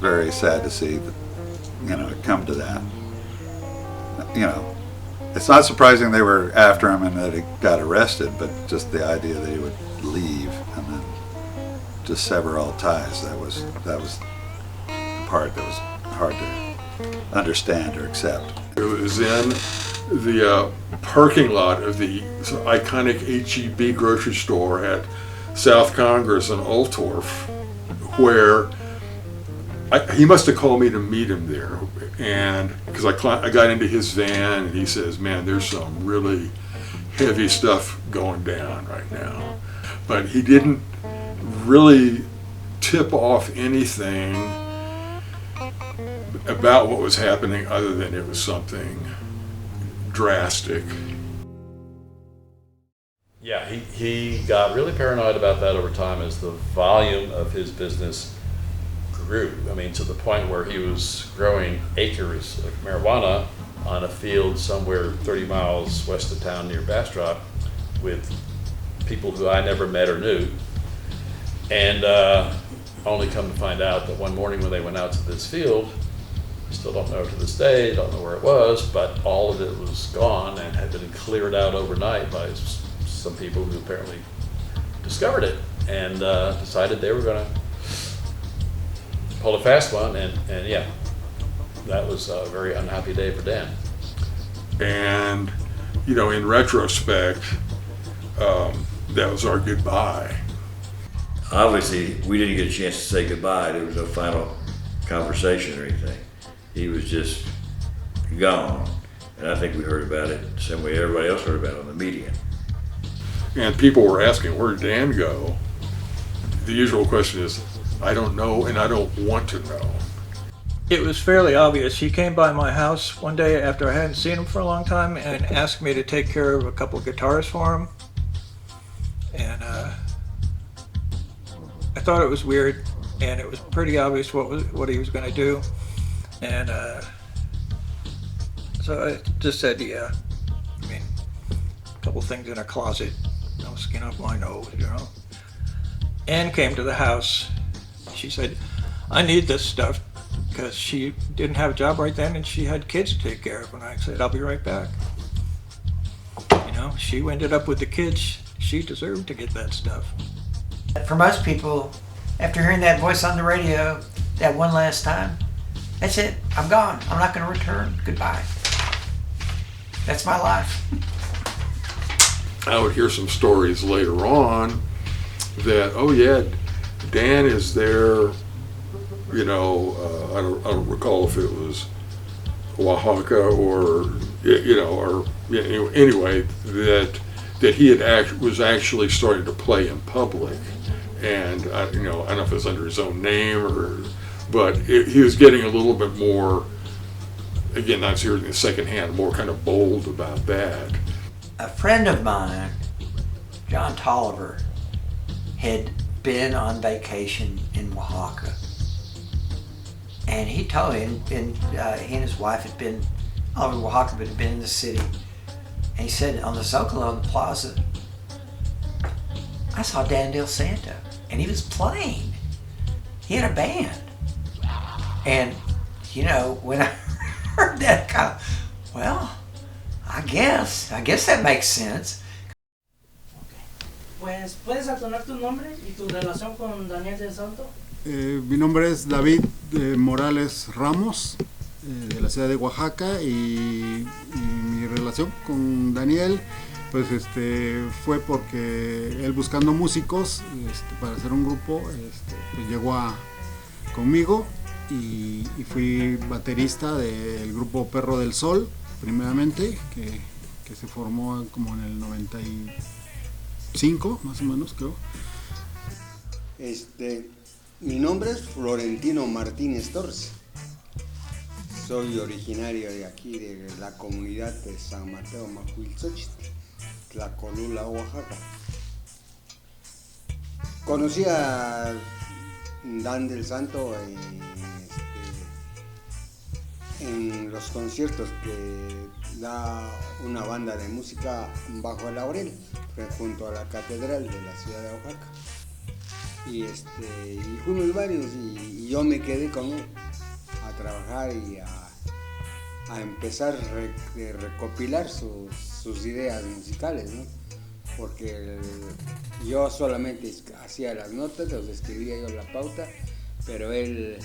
[SPEAKER 20] very sad to see that, it come to that. It's not surprising they were after him and that he got arrested, but just the idea that he would leave and then just sever all ties, that was the part that was hard to understand or accept.
[SPEAKER 15] It was in the parking lot of the iconic H-E-B grocery store at South Congress in Altorf, where he must have called me to meet him there, and because I got into his van, and he says, "Man, there's some really heavy stuff going down right now," but he didn't really tip off anything about what was happening other than it was something drastic.
[SPEAKER 5] Yeah, he got really paranoid about that over time as the volume of his business grew. I mean, to the point where he was growing acres of marijuana on a field somewhere 30 miles west of town near Bastrop with people who I never met or knew. And only come to find out that one morning when they went out to this field, still don't know to this day, don't know where it was, but all of it was gone and had been cleared out overnight by some people who apparently discovered it and decided they were going to pull a fast one, and yeah, that was a very unhappy day for Dan.
[SPEAKER 15] And, you know, in retrospect, that was our goodbye.
[SPEAKER 16] Obviously, we didn't get a chance to say goodbye. There was no final conversation or anything. He was just gone. And I think we heard about it the same way everybody else heard about it on the media.
[SPEAKER 15] And people were asking, where did Dan go? The usual question is, I don't know and I don't want to know.
[SPEAKER 10] It was fairly obvious. He came by my house one day after I hadn't seen him for a long time and asked me to take care of a couple of guitars for him. And I thought it was weird, and it was pretty obvious what he was going to do. And so I just said, yeah. I mean, a couple things in a closet, no skin off my nose, you know. Ann came to the house. She said, I need this stuff, because she didn't have a job right then and she had kids to take care of. And I said, I'll be right back. You know, she ended up with the kids. She deserved to get that stuff.
[SPEAKER 13] For most people, after hearing that voice on the radio that one last time, that's it. I'm gone. I'm not going to return. Goodbye. That's my life.
[SPEAKER 15] I would hear some stories later on that, oh yeah, Dan is there, you know, I don't recall if it was Oaxaca or, you know, or anyway, that he had was actually starting to play in public. And, you know, I don't know if it was under his own name but he was getting a little bit more, again, that's hearing the second hand, more kind of bold about that.
[SPEAKER 13] A friend of mine, John Tolliver, had been on vacation in Oaxaca. And he told me, he and his wife had been all over Oaxaca, but had been in the city. And he said, on the Zocalo in the plaza, I saw Dan Del Santo, and he was playing. He had a band. And, you know, when I heard that, kind of, well, I guess that makes sense.
[SPEAKER 2] Pues, ¿puedes atonar tu nombre y tu relación con Daniel Del Santo?
[SPEAKER 8] Mi nombre es David Morales Ramos, de la ciudad de Oaxaca, y mi relación con Daniel pues fue porque él, buscando músicos para hacer un grupo, pues llegó conmigo y fui baterista del grupo Perro del Sol primeramente, que se formó como en el 95 más o menos, creo.
[SPEAKER 23] Mi nombre es Florentino Martínez Torres. Soy originario de aquí, de la comunidad de San Mateo Macuilxochitl, Tlacolula, Oaxaca. Conocí a Dan Del Santo en los conciertos que da una banda de música bajo el laurel, junto a la catedral de la ciudad de Oaxaca. Y fuimos varios y yo me quedé con él a trabajar y a empezar a recopilar sus ideas musicales, ¿no? Porque yo solamente hacía las notas, los escribía yo la pauta, pero él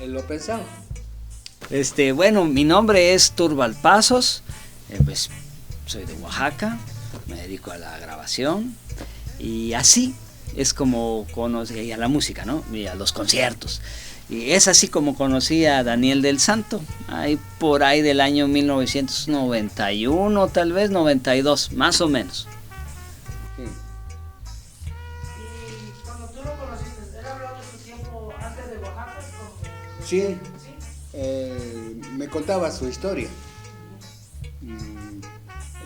[SPEAKER 23] lo pensaba.
[SPEAKER 24] Bueno, mi nombre es Turbal Pasos, pues soy de Oaxaca, me dedico a la grabación y así es como conocí a la música, ¿no? Y a los conciertos. Y es así como conocí a Daniel Del Santo, por ahí del año 1991, tal vez 92, más o menos.
[SPEAKER 2] Sí. Y cuando tú lo conociste, ¿él habló de su tiempo antes de Oaxaca?
[SPEAKER 23] Sí. Me contaba su historia,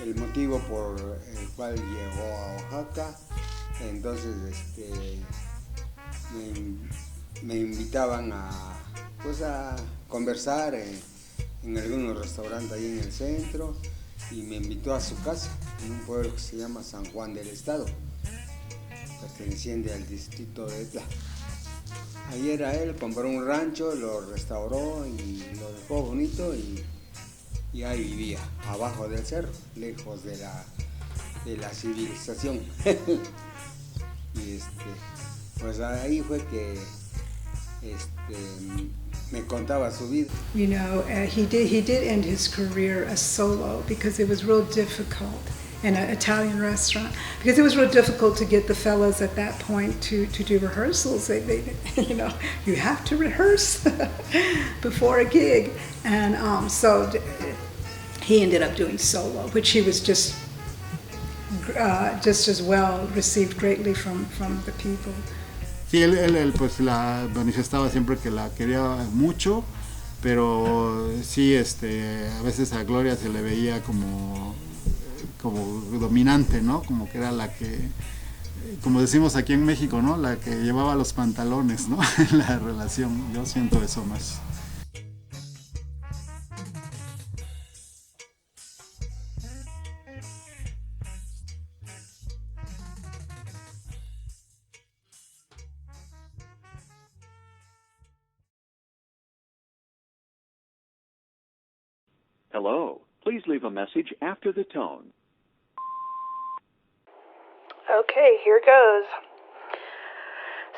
[SPEAKER 23] el motivo por el cual llegó a Oaxaca. Entonces me invitaban a conversar en algunos restaurantes ahí en el centro, y me invitó a su casa en un pueblo que se llama San Juan del Estado, perteneciente al distrito de Etla. Ahí era él, compró un rancho, lo restauró y lo dejó bonito, y ahí vivía, abajo del cerro, lejos de la civilización. y pues ahí fue que me contaba su vida.
[SPEAKER 1] You know, he did end his career as solo because it was real difficult in an Italian restaurant, because it was real difficult to get the fellas at that point to do rehearsals. They you know, you have to rehearse before a gig, and so he ended up doing solo, which he was just as well received greatly from the people.
[SPEAKER 8] Sí, él pues la manifestaba siempre que la quería mucho, pero sí, a veces a Gloria se le veía como dominante, ¿no? Como que era la que, como decimos aquí en México, ¿no? La que llevaba los pantalones, ¿no? En la relación. Yo siento eso más.
[SPEAKER 4] Hello. Please leave a message after the tone.
[SPEAKER 11] Okay, here goes.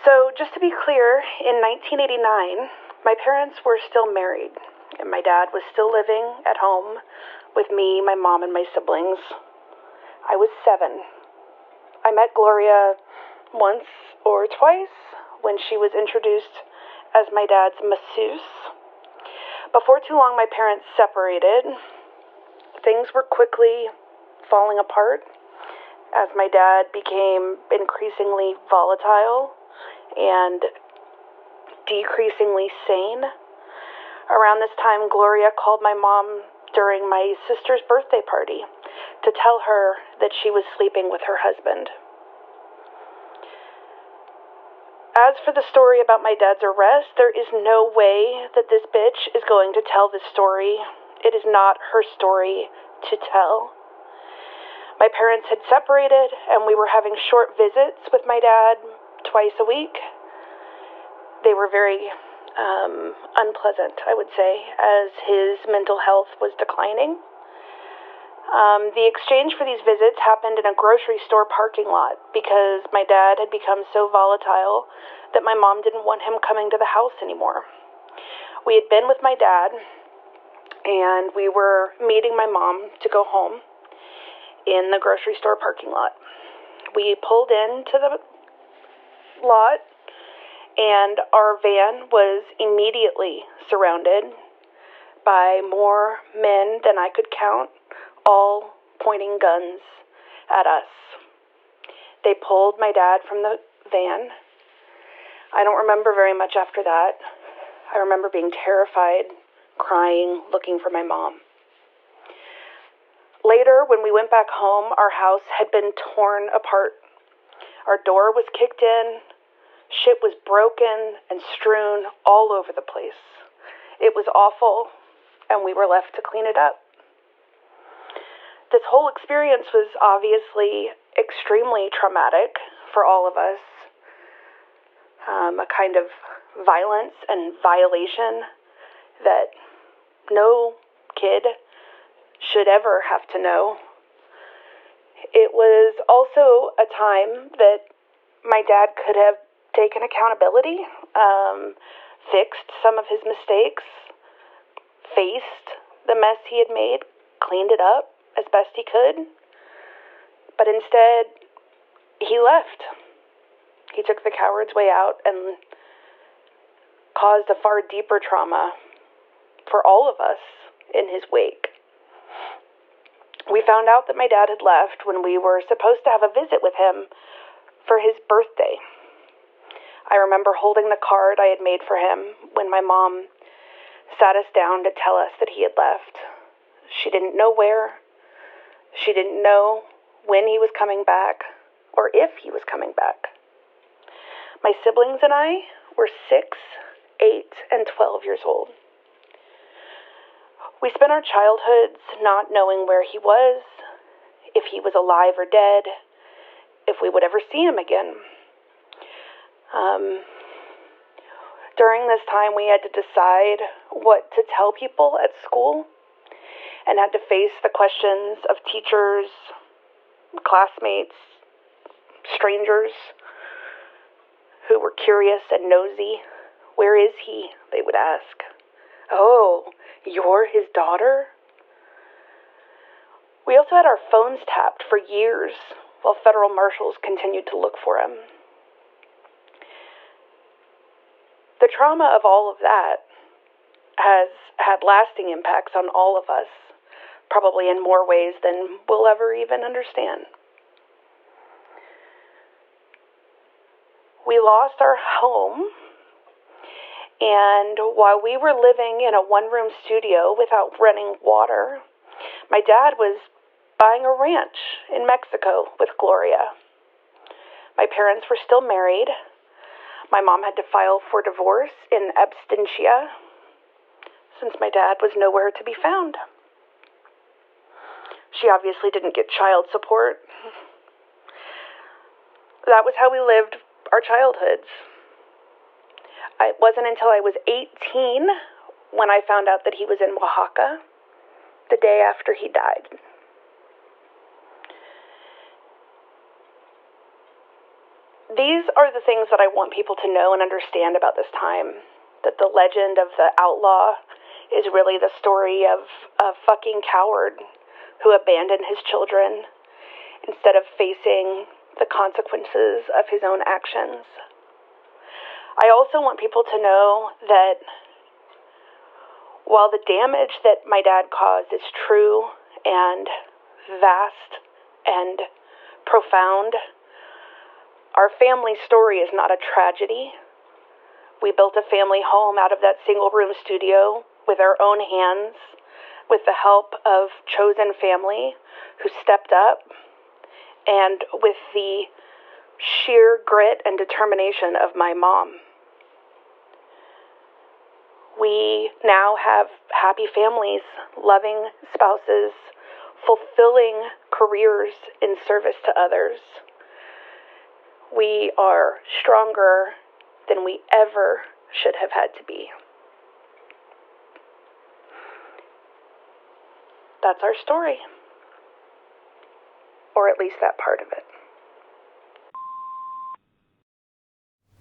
[SPEAKER 11] So, just to be clear, in 1989, my parents were still married, and my dad was still living at home with me, my mom, and my siblings. I was 7. I met Gloria once or twice when she was introduced as my dad's masseuse. Before too long, my parents separated. Things were quickly falling apart as my dad became increasingly volatile and decreasingly sane. Around this time, Gloria called my mom during my sister's birthday party to tell her that she was sleeping with her husband. As for the story about my dad's arrest, there is no way that this bitch is going to tell this story. It is not her story to tell. My parents had separated, and we were having short visits with my dad twice a week. They were very unpleasant, I would say, as his mental health was declining. The exchange for these visits happened in a grocery store parking lot because my dad had become so volatile that my mom didn't want him coming to the house anymore. We had been with my dad, and we were meeting my mom to go home in the grocery store parking lot. We pulled into the lot, and our van was immediately surrounded by more men than I could count, all pointing guns at us. They pulled my dad from the van. I don't remember very much after that. I remember being terrified, crying, looking for my mom. Later, when we went back home, our house had been torn apart. Our door was kicked in. Shit was broken and strewn all over the place. It was awful, and we were left to clean it up. This whole experience was obviously extremely traumatic for all of us. A kind of violence and violation that no kid should ever have to know. It was also a time that my dad could have taken accountability, fixed some of his mistakes, faced the mess he had made, cleaned it up as best he could, but instead he left. He took the coward's way out and caused a far deeper trauma for all of us in his wake. We found out that my dad had left when we were supposed to have a visit with him for his birthday. I remember holding the card I had made for him when my mom sat us down to tell us that he had left. She didn't know where. She didn't know when he was coming back or if he was coming back. My siblings and I were 6, 8, and 12 years old. We spent our childhoods not knowing where he was, if he was alive or dead, if we would ever see him again. During this time, we had to decide what to tell people at school and had to face the questions of teachers, classmates, strangers,
[SPEAKER 6] who were curious and nosy. "Where is he?" they would ask. "Oh, you're his daughter?" We also had our phones tapped for years while federal marshals continued to look for him. The trauma of all of that has had lasting impacts on all of us, probably in more ways than we'll ever even understand. We lost our home, and while we were living in a one-room studio without running water, my dad was buying a ranch in Mexico with Gloria. My parents were still married. My mom had to file for divorce in absentia since my dad was nowhere to be found. She obviously didn't get child support. That was how we lived our childhoods. It wasn't until I was 18 when I found out that he was in Oaxaca the day after he died. These are the things that I want people to know and understand about this time. That the legend of the outlaw is really the story of a fucking coward who abandoned his children instead of facing the consequences of his own actions. I also want people to know that while the damage that my dad caused is true and vast and profound, our family story is not a tragedy. We built a family home out of that single-room studio with our own hands, with the help of chosen family who stepped up, and with the sheer grit and determination of my mom. We now have happy families, loving spouses, fulfilling careers in service to others. We are stronger than we ever should have had to be. That's our story. Or at least that part of it.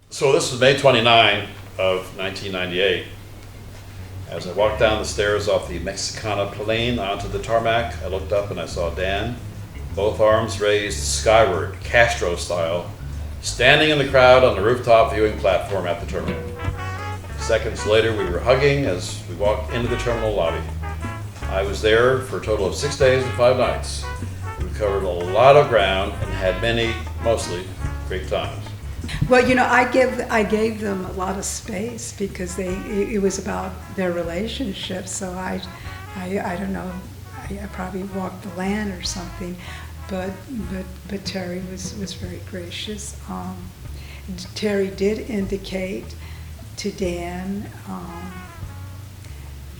[SPEAKER 5] So this was May 29 of 1998. As I walked down the stairs off the Mexicana Plain onto the tarmac, I looked up and I saw Dan, both arms raised skyward, Castro style, standing in the crowd on the rooftop viewing platform at the terminal. Seconds later, we were hugging as we walked into the terminal lobby. I was there for a total of 6 days and 5 nights. We covered a lot of ground and had many, mostly, great times.
[SPEAKER 1] Well, you know, I gave them a lot of space because it was about their relationship. So I don't know, I probably walked the land or something. But Terry was very gracious. Terry did indicate to Dan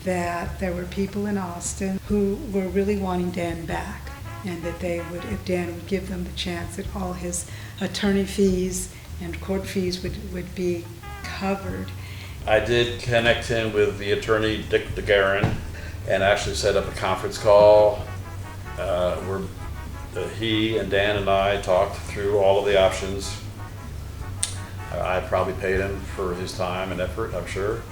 [SPEAKER 1] that there were people in Austin who were really wanting Dan back, and that they would, if Dan would give them the chance, that all his attorney fees and court fees would be covered.
[SPEAKER 5] I did connect him with the attorney, Dick DeGuerin, and actually set up a conference call where he and Dan and I talked through all of the options. I probably paid him for his time and effort, I'm sure.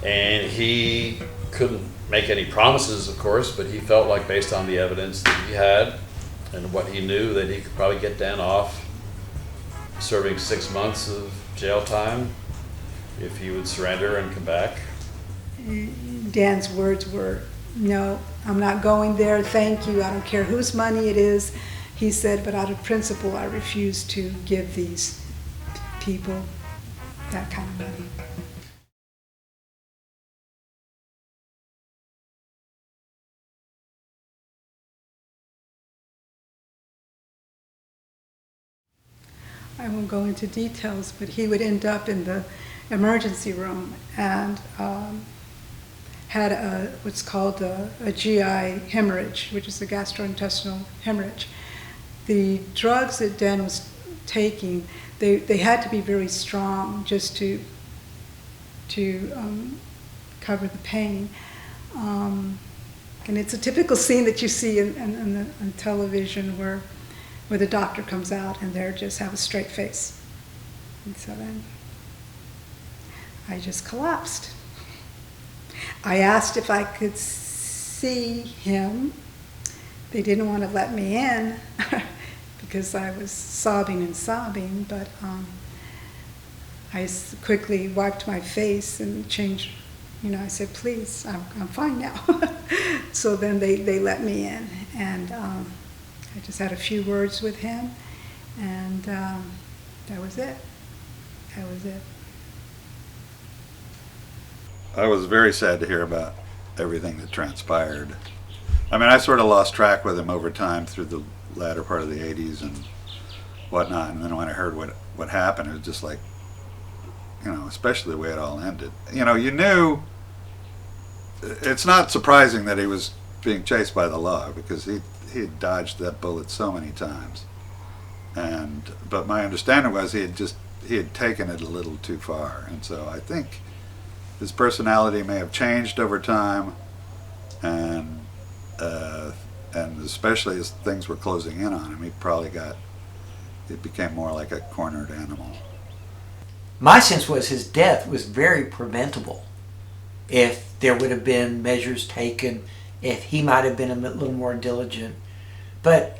[SPEAKER 5] And he couldn't make any promises, of course, but he felt like based on the evidence that he had and what he knew, that he could probably get Dan off serving 6 months of jail time if he would surrender and come back.
[SPEAKER 1] Dan's words were, "No, I'm not going there, thank you, I don't care whose money it is." He said, "But out of principle, I refuse to give these people that kind of money." I won't go into details, but he would end up in the emergency room and had what's called a GI hemorrhage, which is a gastrointestinal hemorrhage. The drugs that Dan was taking, they had to be very strong just to cover the pain. And it's a typical scene that you see on television where the doctor comes out and they just have a straight face. And so then I just collapsed. I asked if I could see him. They didn't want to let me in because I was sobbing, but I quickly wiped my face and changed, I said, please, I'm fine now. So then they let me in, and I just had a few words with him, and that was it. That was it.
[SPEAKER 20] I was very sad to hear about everything that transpired. I mean, I sort of lost track with him over time through the latter part of the 80s and whatnot, and then when I heard what happened, it was just like, especially the way it all ended. You knew, it's not surprising that he was being chased by the law, because he had dodged that bullet so many times. But my understanding was he had taken it a little too far, and so I think his personality may have changed over time, and especially as things were closing in on him, it became more like a cornered animal.
[SPEAKER 13] My sense was his death was very preventable if there would have been measures taken, if he might have been a little more diligent. But,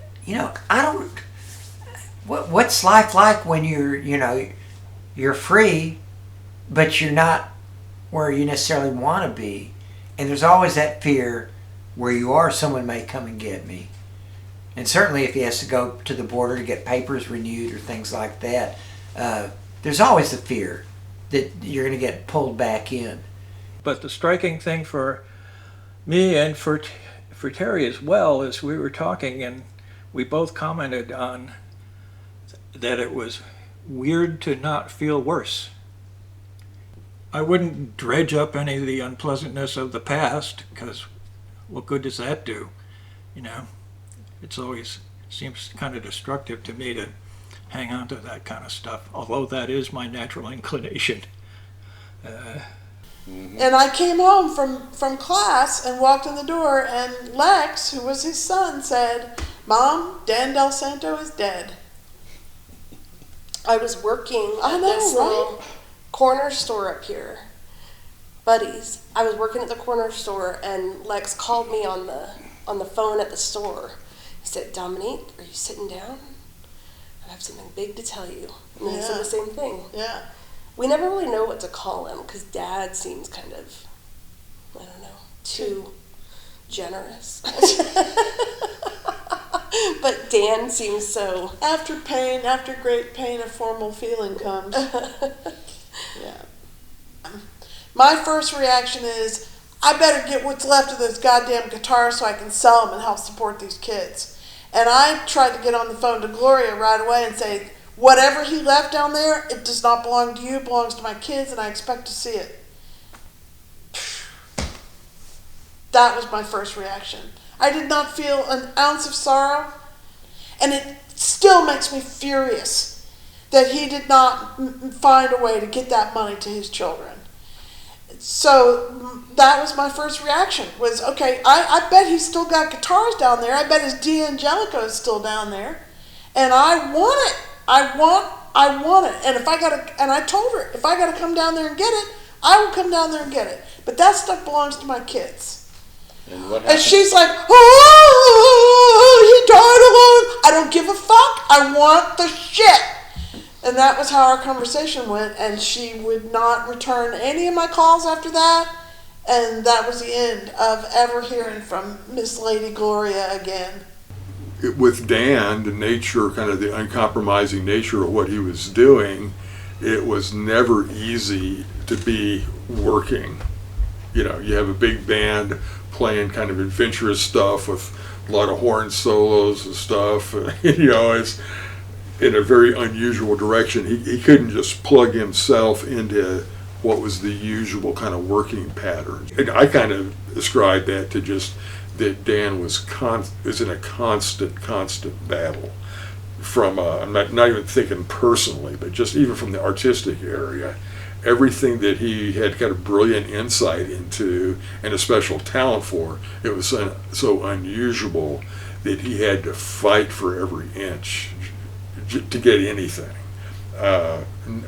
[SPEAKER 13] what's life like when you're free, but you're not where you necessarily want to be, and there's always that fear where you are, someone may come and get me. And certainly if he has to go to the border to get papers renewed or things like that, there's always the fear that you're going to get pulled back in.
[SPEAKER 10] But the striking thing for me and for Terry as well is we were talking and we both commented on that it was weird to not feel worse. I wouldn't dredge up any of the unpleasantness of the past, because what good does that do? It's always seems kind of destructive to me to hang on to that kind of stuff, although that is my natural inclination.
[SPEAKER 9] And I came home from class and walked in the door, and Lex, who was his son, said, "Mom, Dan Del Santo is dead."
[SPEAKER 11] I was working at this little corner store up here, Buddy's. I was working at the corner store, and Lex called me on the phone at the store. He said, "Dominique, are you sitting down? I have something big to tell you." And he said the same thing.
[SPEAKER 9] Yeah.
[SPEAKER 11] We never really know what to call him, because Dad seems kind of, I don't know, too generous. But Dan seems so...
[SPEAKER 9] After great pain, a formal feeling comes. Yeah. My first reaction is, I better get what's left of those goddamn guitars so I can sell them and help support these kids. And I tried to get on the phone to Gloria right away and say, whatever he left down there, it does not belong to you, it belongs to my kids, and I expect to see it. That was my first reaction. I did not feel an ounce of sorrow, and it still makes me furious that he did not find a way to get that money to his children. So that was my first reaction, was, okay, I bet he's still got guitars down there. I bet his D'Angelico is still down there. And I want it. I want it. And I told her, if I gotta come down there and get it, I will come down there and get it. But that stuff belongs to my kids.
[SPEAKER 5] And what happened?
[SPEAKER 9] And she's like, oh, he died alone. I don't give a fuck. I want the shit. And that was how our conversation went, and she would not return any of my calls after that, and that was the end of ever hearing from Miss Lady Gloria again.
[SPEAKER 15] With Dan, the nature, kind of the uncompromising nature of what he was doing, it was never easy to be working. You have a big band playing kind of adventurous stuff with a lot of horn solos and stuff, it's in a very unusual direction. He couldn't just plug himself into what was the usual kind of working pattern. And I kind of described that to just that Dan was in a constant battle from, I'm not even thinking personally, but just even from the artistic area. Everything that he had kind of brilliant insight into and a special talent for, it was so unusual that he had to fight for every inch to get anything.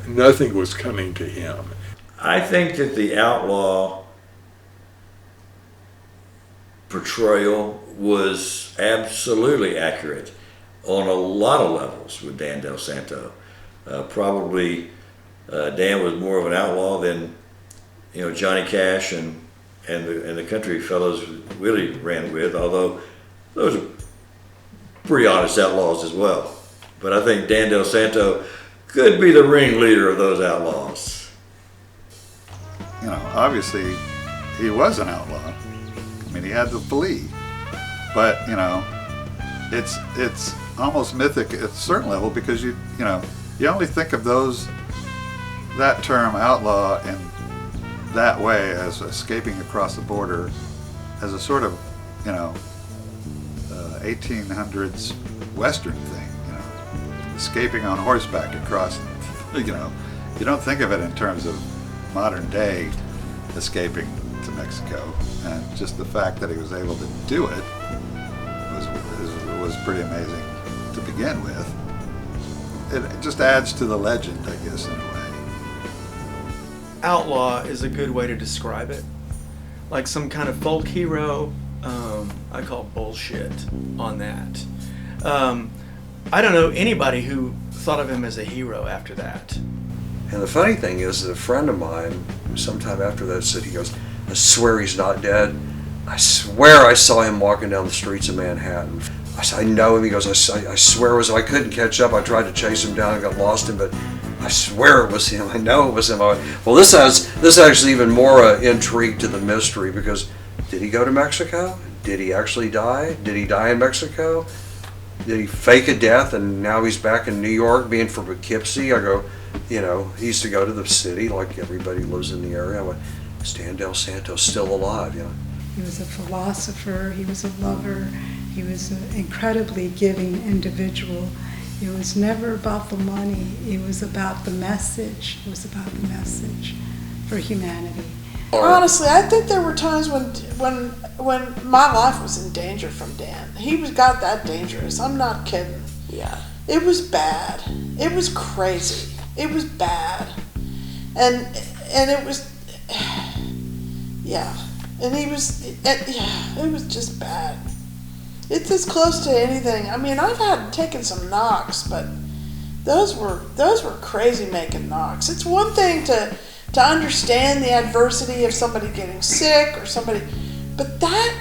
[SPEAKER 15] nothing was coming to him.
[SPEAKER 16] I think that the outlaw portrayal was absolutely accurate on a lot of levels with Dan Del Santo. Probably Dan was more of an outlaw than Johnny Cash and the country fellows really ran with, although those are pretty honest outlaws as well. But I think Dan Del Santo could be the ringleader of those outlaws.
[SPEAKER 20] Obviously he was an outlaw. I mean, he had to flee. But, it's almost mythic at a certain level because you only think of that term outlaw in that way as escaping across the border as a sort of, 1800s Western thing, escaping on horseback across, you don't think of it in terms of modern day escaping to Mexico, and just the fact that he was able to do it was pretty amazing to begin with. It just adds to the legend, I guess, in a way.
[SPEAKER 14] Outlaw is a good way to describe it. Like some kind of folk hero, I call bullshit on that. I don't know anybody who thought of him as a hero after that.
[SPEAKER 12] And the funny thing is that a friend of mine, sometime after that, said, he goes, "I swear he's not dead. I swear I saw him walking down the streets of Manhattan." I said, "I know him." He goes, I swear it was him. I couldn't catch up. I tried to chase him down and got lost him, but I swear it was him. I know it was him." Well, this adds even more intrigue to the mystery, because did he go to Mexico? Did he actually die? Did he die in Mexico? Did he fake a death and now he's back in New York being from Poughkeepsie? I go, he used to go to the city like everybody who lives in the area. I went, is Dan Del Santo still alive?
[SPEAKER 1] He was a philosopher, he was a lover, he was an incredibly giving individual. It was never about the money, it was about the message. It was about the message for humanity.
[SPEAKER 9] Honestly, I think there were times when my life was in danger from Dan. He got that dangerous. I'm not kidding.
[SPEAKER 11] Yeah.
[SPEAKER 9] It was bad. It was crazy. It was bad. And it was, yeah. And it was just bad. It's as close to anything. I mean, I've taken some knocks, but those were crazy making knocks. It's one thing to understand the adversity of somebody getting sick or somebody, but that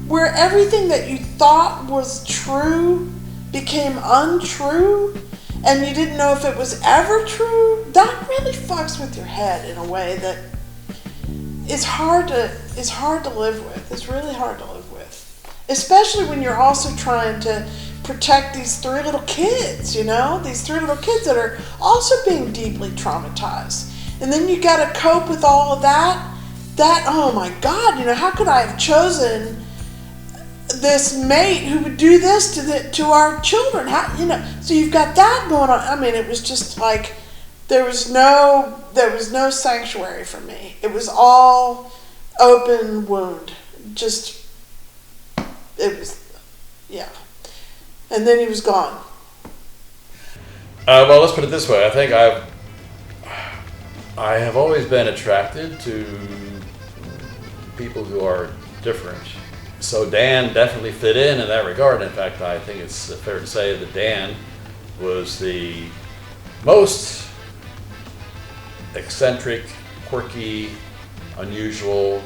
[SPEAKER 9] where everything that you thought was true became untrue and you didn't know if it was ever true, that really fucks with your head in a way that is hard to live with. It's really hard to live with, especially when you're also trying to protect these three little kids, these three little kids that are also being deeply traumatized. And then you got to cope with all of that, oh my God, how could I have chosen this mate who would do this to our children? So you've got that going on. I mean, it was just like, there was no sanctuary for me. It was all open wound. Yeah. And then he was gone.
[SPEAKER 5] Well, let's put it this way. I think I have always been attracted to people who are different. So Dan definitely fit in that regard. In fact, I think it's fair to say that Dan was the most eccentric, quirky, unusual,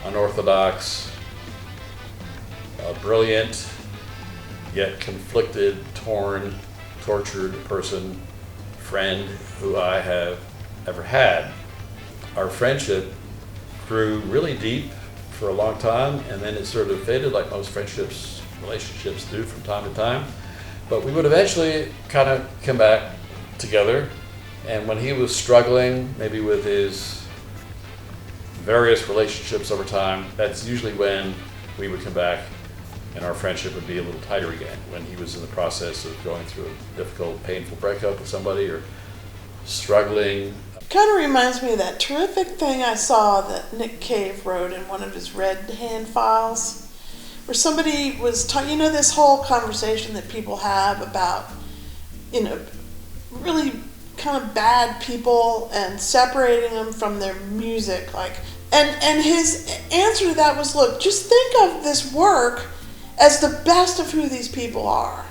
[SPEAKER 5] unorthodox, brilliant, yet conflicted, torn, tortured friend who I have ever had. Our friendship grew really deep for a long time, and then it sort of faded like most relationships do from time to time. But we would eventually kind of come back together, and when he was struggling, maybe with his various relationships over time, that's usually when we would come back and our friendship would be a little tighter again, when he was in the process of going through a difficult, painful breakup with somebody or struggling.
[SPEAKER 9] Kind of reminds me of that terrific thing I saw that Nick Cave wrote in one of his Red Hand files, where somebody was this whole conversation that people have about, really kind of bad people and separating them from their music, like, and his answer to that was, look, just think of this work as the best of who these people are,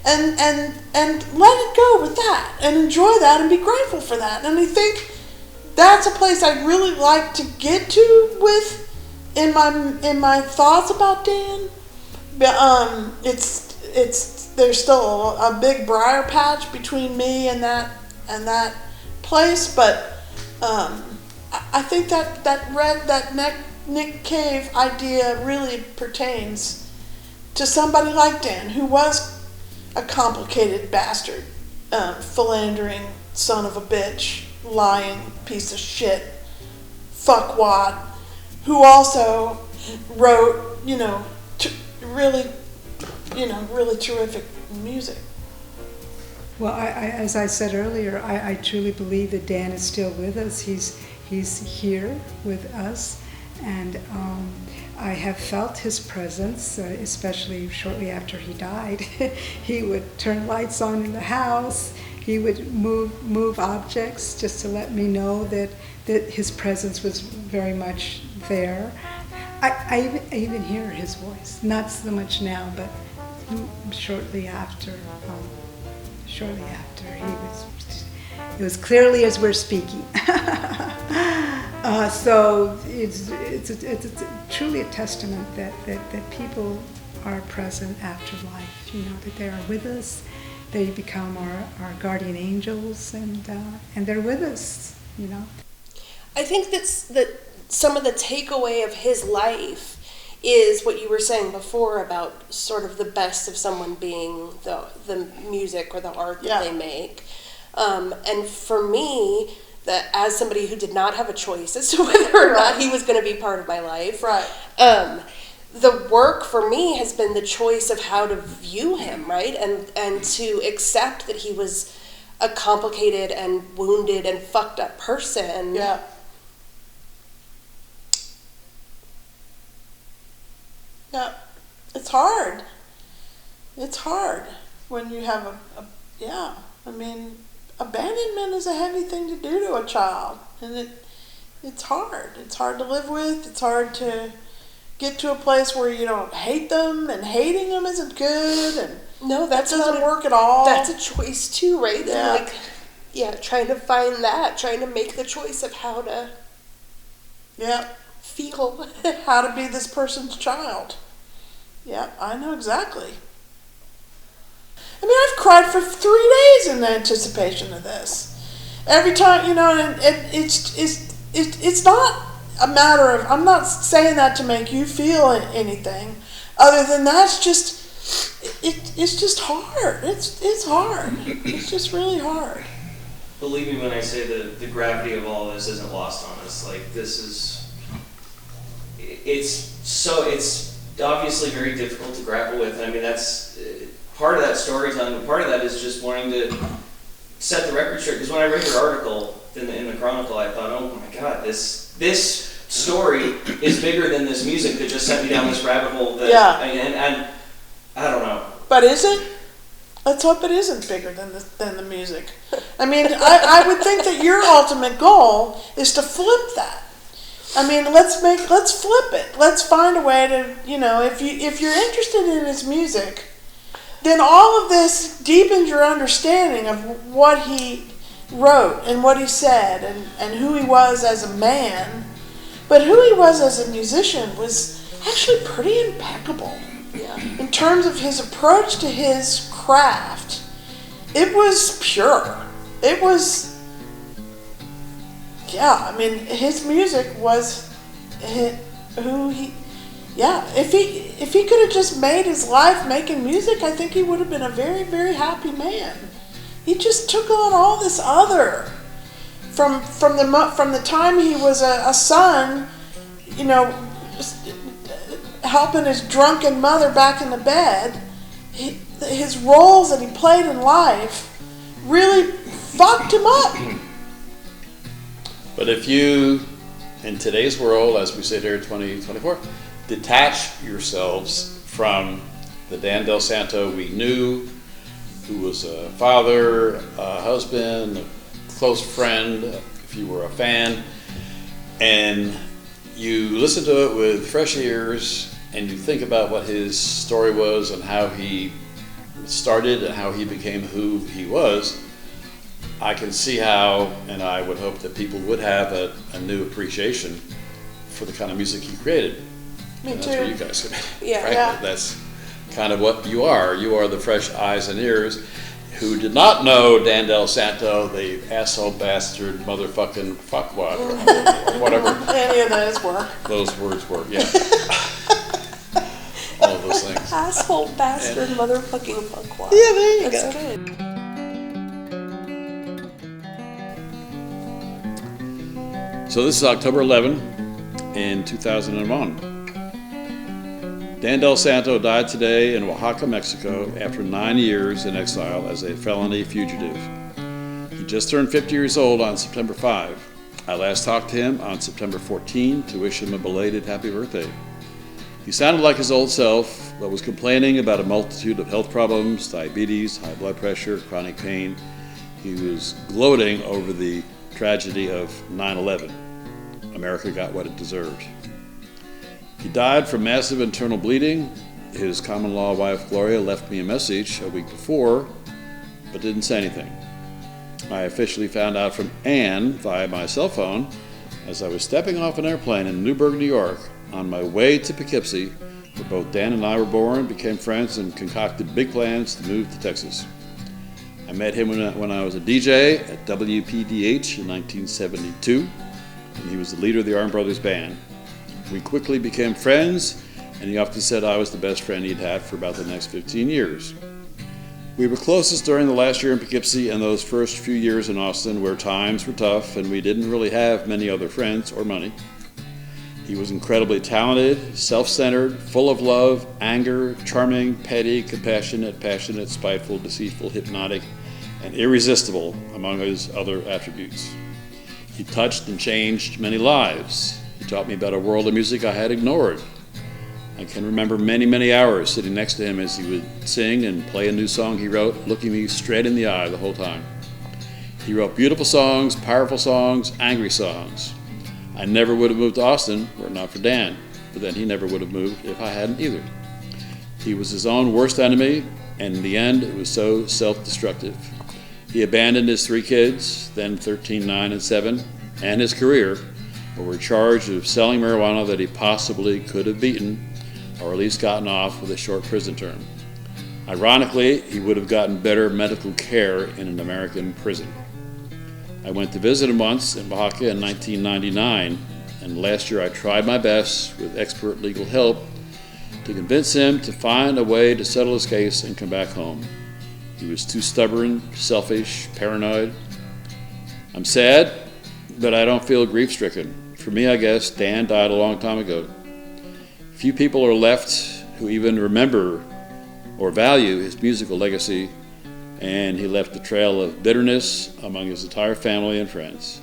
[SPEAKER 9] and let it go with that, and enjoy that, and be grateful for that. And I think that's a place I'd really like to get to with in my thoughts about Dan. There's still a big briar patch between me and that place, but I think that Nick Cave idea really pertains to somebody like Dan, who was a complicated bastard, philandering son of a bitch, lying piece of shit, fuckwad, who also wrote, really terrific music.
[SPEAKER 1] Well, as I said earlier, I truly believe that Dan is still with us. He's here with us, and I have felt his presence, especially shortly after he died. He would turn lights on in the house. He would move objects just to let me know that his presence was very much there. I even hear his voice, not so much now, but shortly after, it was clearly as we're speaking. So it's truly a testament that people are present after life, that they are with us, they become our guardian angels, and they're with us,
[SPEAKER 11] I think that some of the takeaway of his life is what you were saying before about sort of the best of someone being the music or the art that they make. And for me, that as somebody who did not have a choice as to whether or not he was going to be part of my life, the work for me has been the choice of how to view him, right? And to accept that he was a complicated and wounded and fucked up person.
[SPEAKER 9] Yeah. Yeah, it's hard. It's hard when you have abandonment is a heavy thing to do to a child, and it's hard. It's hard to live with. It's hard to get to a place where you don't hate them, and hating them isn't good, and that doesn't work at all.
[SPEAKER 11] That's a choice too, right?
[SPEAKER 9] Yeah.
[SPEAKER 11] And trying to find that, trying to make the choice of how to feel.
[SPEAKER 9] How to be this person's child. Yeah, I know exactly. I mean, I've cried for 3 days in anticipation of this. Every time, and it's not a matter of, I'm not saying that to make you feel anything, other than that's just, it's just hard. It's hard. It's just really hard.
[SPEAKER 18] Believe me when I say the gravity of all this isn't lost on us. Like, this is, it's obviously very difficult to grapple with. I mean, that's part of that storytelling, but part of that is just wanting to set the record straight. Because when I read your article in the Chronicle, I thought, oh my God, this story is bigger than this music that just sent me down this rabbit hole. And I don't know.
[SPEAKER 9] But is it? Let's hope it isn't bigger than the music. I mean, I would think that your ultimate goal is to flip that. I mean, let's flip it. Let's find a way to, if you're interested in his music, then all of this deepens your understanding of what he wrote and what he said and who he was as a man. But who he was as a musician was actually pretty impeccable. In terms of his approach to his craft, it was pure. It was, his music was who he, if he could have just made his life making music, I think he would have been a very, very happy man. He just took on all this other, from the time he was a son, helping his drunken mother back in the bed, his roles that he played in life really fucked him up.
[SPEAKER 5] But if you, in today's world, as we sit here in 2024, detach yourselves from the Dan Del Santo we knew, who was a father, a husband, a close friend, if you were a fan, and you listen to it with fresh ears and you think about what his story was and how he started and how he became who he was, I can see how, and I would hope that people would have a new appreciation for the kind of music he created.
[SPEAKER 9] Me
[SPEAKER 5] and
[SPEAKER 9] too.
[SPEAKER 5] that's where you guys come in.
[SPEAKER 9] Yeah,
[SPEAKER 5] Frankly,
[SPEAKER 9] yeah.
[SPEAKER 5] that's kind of what you are. You are the fresh eyes and ears who did not know Dan Del Santo, the asshole bastard motherfucking fuckwad, or whatever
[SPEAKER 9] Any of those work.
[SPEAKER 5] those words were. Yeah. All of those things.
[SPEAKER 11] Asshole bastard motherfucking fuckwad.
[SPEAKER 9] Yeah, there you
[SPEAKER 11] That's
[SPEAKER 9] go.
[SPEAKER 11] good.
[SPEAKER 5] So this is October 11 in 2001. Dan Del Santo died today in Oaxaca, Mexico, after 9 years in exile as a felony fugitive. He just turned 50 years old on September 5. I last talked to him on September 14 to wish him a belated happy birthday. He sounded like his old self, but was complaining about a multitude of health problems, diabetes, high blood pressure, chronic pain. He was gloating over the tragedy of 9/11. America got what it deserved. He died from massive internal bleeding. His common law wife, Gloria, left me a message a week before, but didn't say anything. I officially found out from Anne via my cell phone as I was stepping off an airplane in Newburgh, New York, on my way to Poughkeepsie, where both Dan and I were born, became friends, and concocted big plans to move to Texas. I met him when I was a DJ at WPDH in 1972, and he was the leader of the Arm Brothers Band. We quickly became friends, and he often said I was the best friend he'd had for about the next 15 years. We were closest during the last year in Poughkeepsie and those first few years in Austin, where times were tough and we didn't really have many other friends or money. He was incredibly talented, self-centered, full of love, anger, charming, petty, compassionate, passionate, spiteful, deceitful, hypnotic, and irresistible, among his other attributes. He touched and changed many lives. He taught me about a world of music I had ignored. I can remember many, many hours sitting next to him as he would sing and play a new song he wrote, looking me straight in the eye the whole time. He wrote beautiful songs, powerful songs, angry songs. I never would have moved to Austin were it not for Dan, but then he never would have moved if I hadn't either. He was his own worst enemy, and in the end, it was so self-destructive. He abandoned his 3 kids, then 13, 9, and 7, and his career, over charge of selling marijuana that he possibly could have beaten, or at least gotten off with a short prison term. Ironically, he would have gotten better medical care in an American prison. I went to visit him once in Oaxaca in 1999, and last year I tried my best with expert legal help to convince him to find a way to settle his case and come back home. He was too stubborn, selfish, paranoid. I'm sad, but I don't feel grief-stricken. For me, I guess, Dan died a long time ago. Few people are left who even remember or value his musical legacy, and he left a trail of bitterness among his entire family and friends.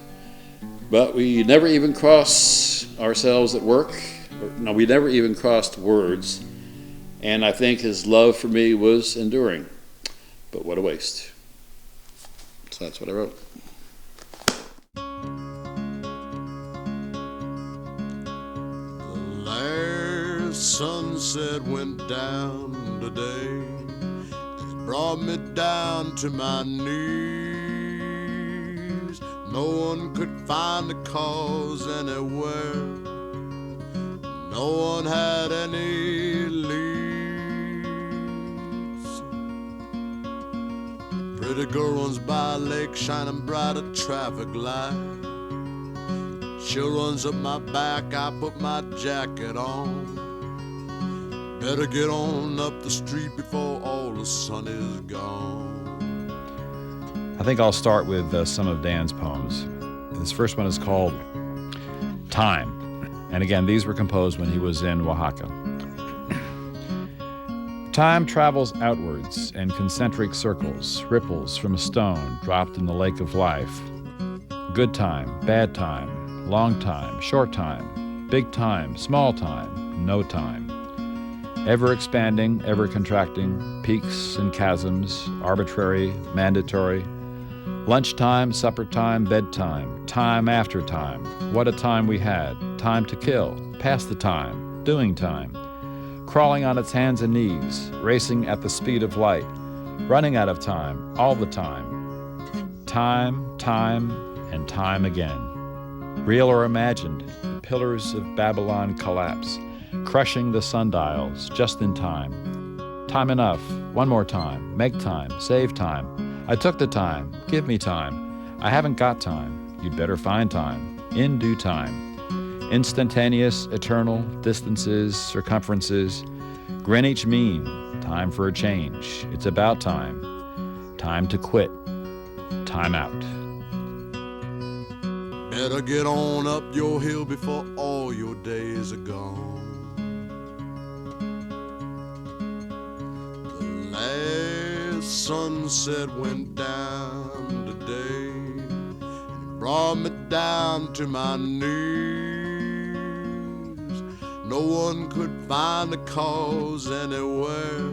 [SPEAKER 5] But we never even cross ourselves at work. No, we never even crossed words, and I think his love for me was enduring. But what a waste. So that's what I wrote.
[SPEAKER 7] The last sunset went down today. It brought me down to my knees. No one could find the cause anywhere. No one had any leads. Pretty girl runs by a lake, shining bright, a traffic light. Chill runs up my back, I put my jacket on. Better get on up the street before all the sun is gone.
[SPEAKER 17] I think I'll start with some of Dan's poems. This first one is called Time. And again, these were composed when he was in Oaxaca. Time travels outwards in concentric circles, ripples from a stone dropped in the lake of life. Good time, bad time, long time, short time, big time, small time, no time. Ever expanding, ever contracting, peaks and chasms, arbitrary, mandatory. Lunchtime, supper time, bedtime, time after time. What a time we had. Time to kill, pass the time, doing time. Crawling on its hands and knees, racing at the speed of light, running out of time, all the time. Time, time, and time again. Real or imagined, the pillars of Babylon collapse, crushing the sundials just in time. Time enough, one more time, make time, save time. I took the time, give me time. I haven't got time, you'd better find time, in due time. Instantaneous, eternal, distances, circumferences. Greenwich Mean, time for a change. It's about time. Time to quit. Time out.
[SPEAKER 7] Better get on up your hill before all your days are gone. The last sunset went down today, and it brought me down to my knees. No one could find the cause anywhere.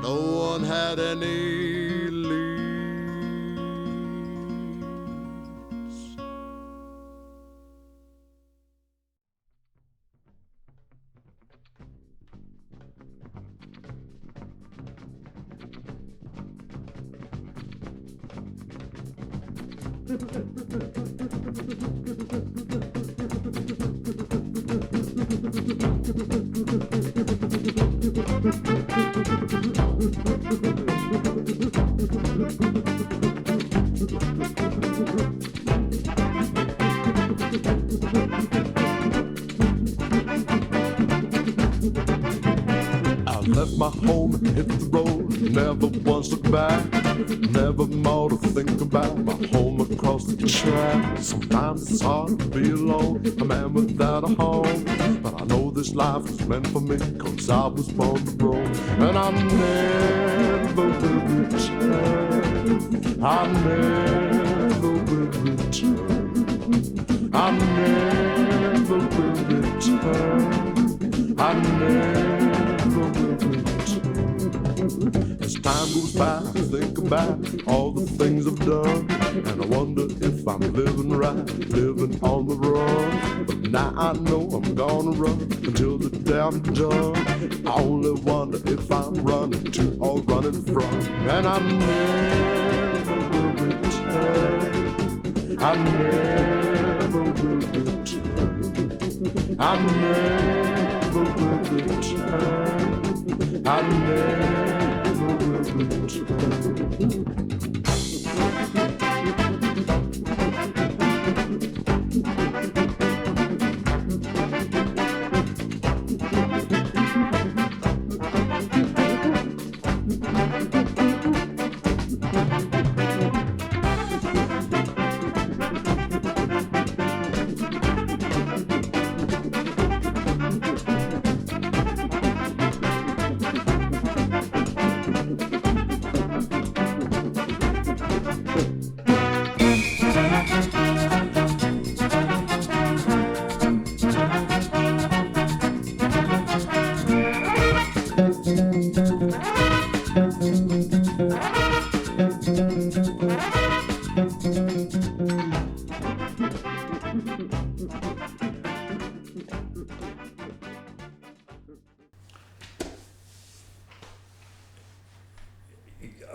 [SPEAKER 7] No one had any leads.
[SPEAKER 3] I left my home and hit the road, never once looked back, never more to think about my home across the track. Sometimes it's hard to be alone, a man without a home, but I know this life was meant for me, 'cause I was born to roam, and I never will return. I never will return. I never will return. I never will return. As time goes by, I think about all the things I've done, and I wonder if I'm living right, living on the run. But now I know I'm gonna run until the day I'm done. I only wonder if I'm running to or running from, and I never will return. I never will return. I never will return. I never will return.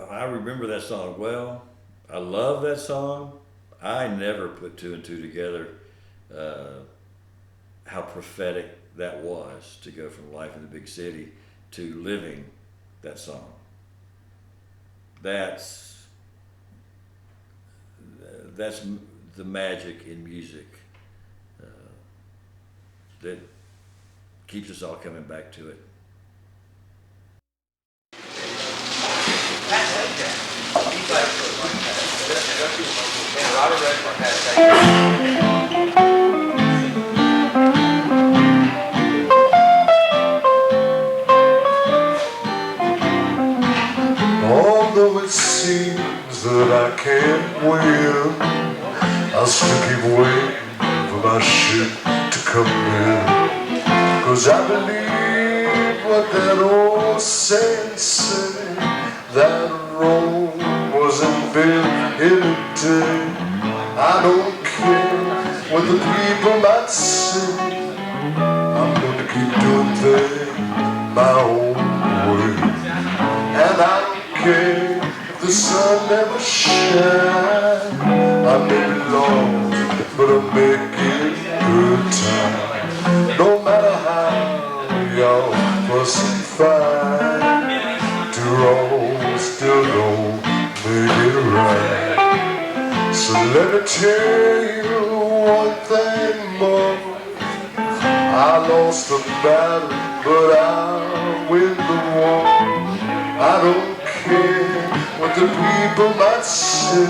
[SPEAKER 16] I remember that song well. I love that song. I never put two and two together, how prophetic that was to go from life in the big city to living that song. That's the magic in music that keeps us all coming back to it.
[SPEAKER 3] Although it seems that I can't win, I'll still keep waiting for my ship to come in. 'Cause I believe what that old saying said, that Rome wasn't built in a day. I don't care what the people might say, I'm gonna keep doing things my own way. And I don't care if the sun never shines, I may be lost, but I'm making good time. No matter how y'all fuss and fight, two wrongs still don't make it right. So let me tell you one thing more, I lost the battle, but I'll win the war. I don't care what the people might say,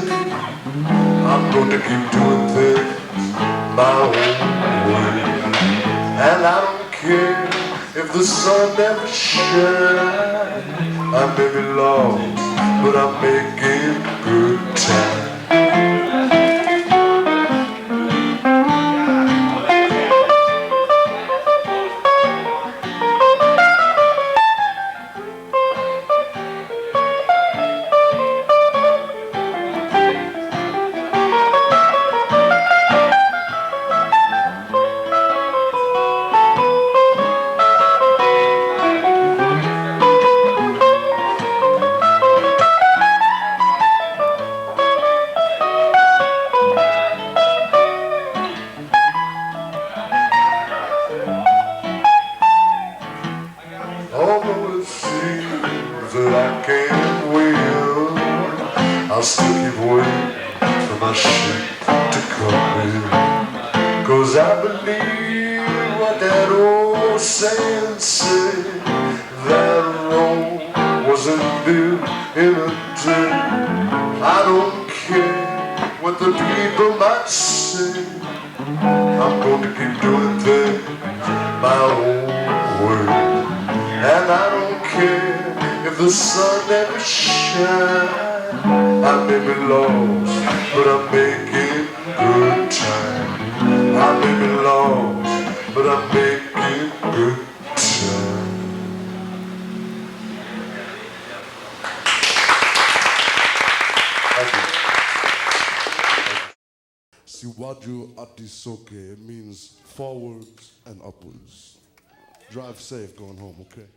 [SPEAKER 3] I'm going to keep doing things my own way. And I don't care if the sun never shines, I may be lost, but I'm making good time. Although it seems that I can't win, I'll still keep waiting for my ship to come in. 'Cause I believe what that old saying said, that Rome wasn't built in a day. I don't care what the people might say, I'm going to keep doing things my own way. And I don't care if the sun never shines, I may be lost, but I'm making good time. I may be lost, but I'm making good time.
[SPEAKER 19] Siwaju Atisoke, it means forwards and upwards. Drive safe going home, okay?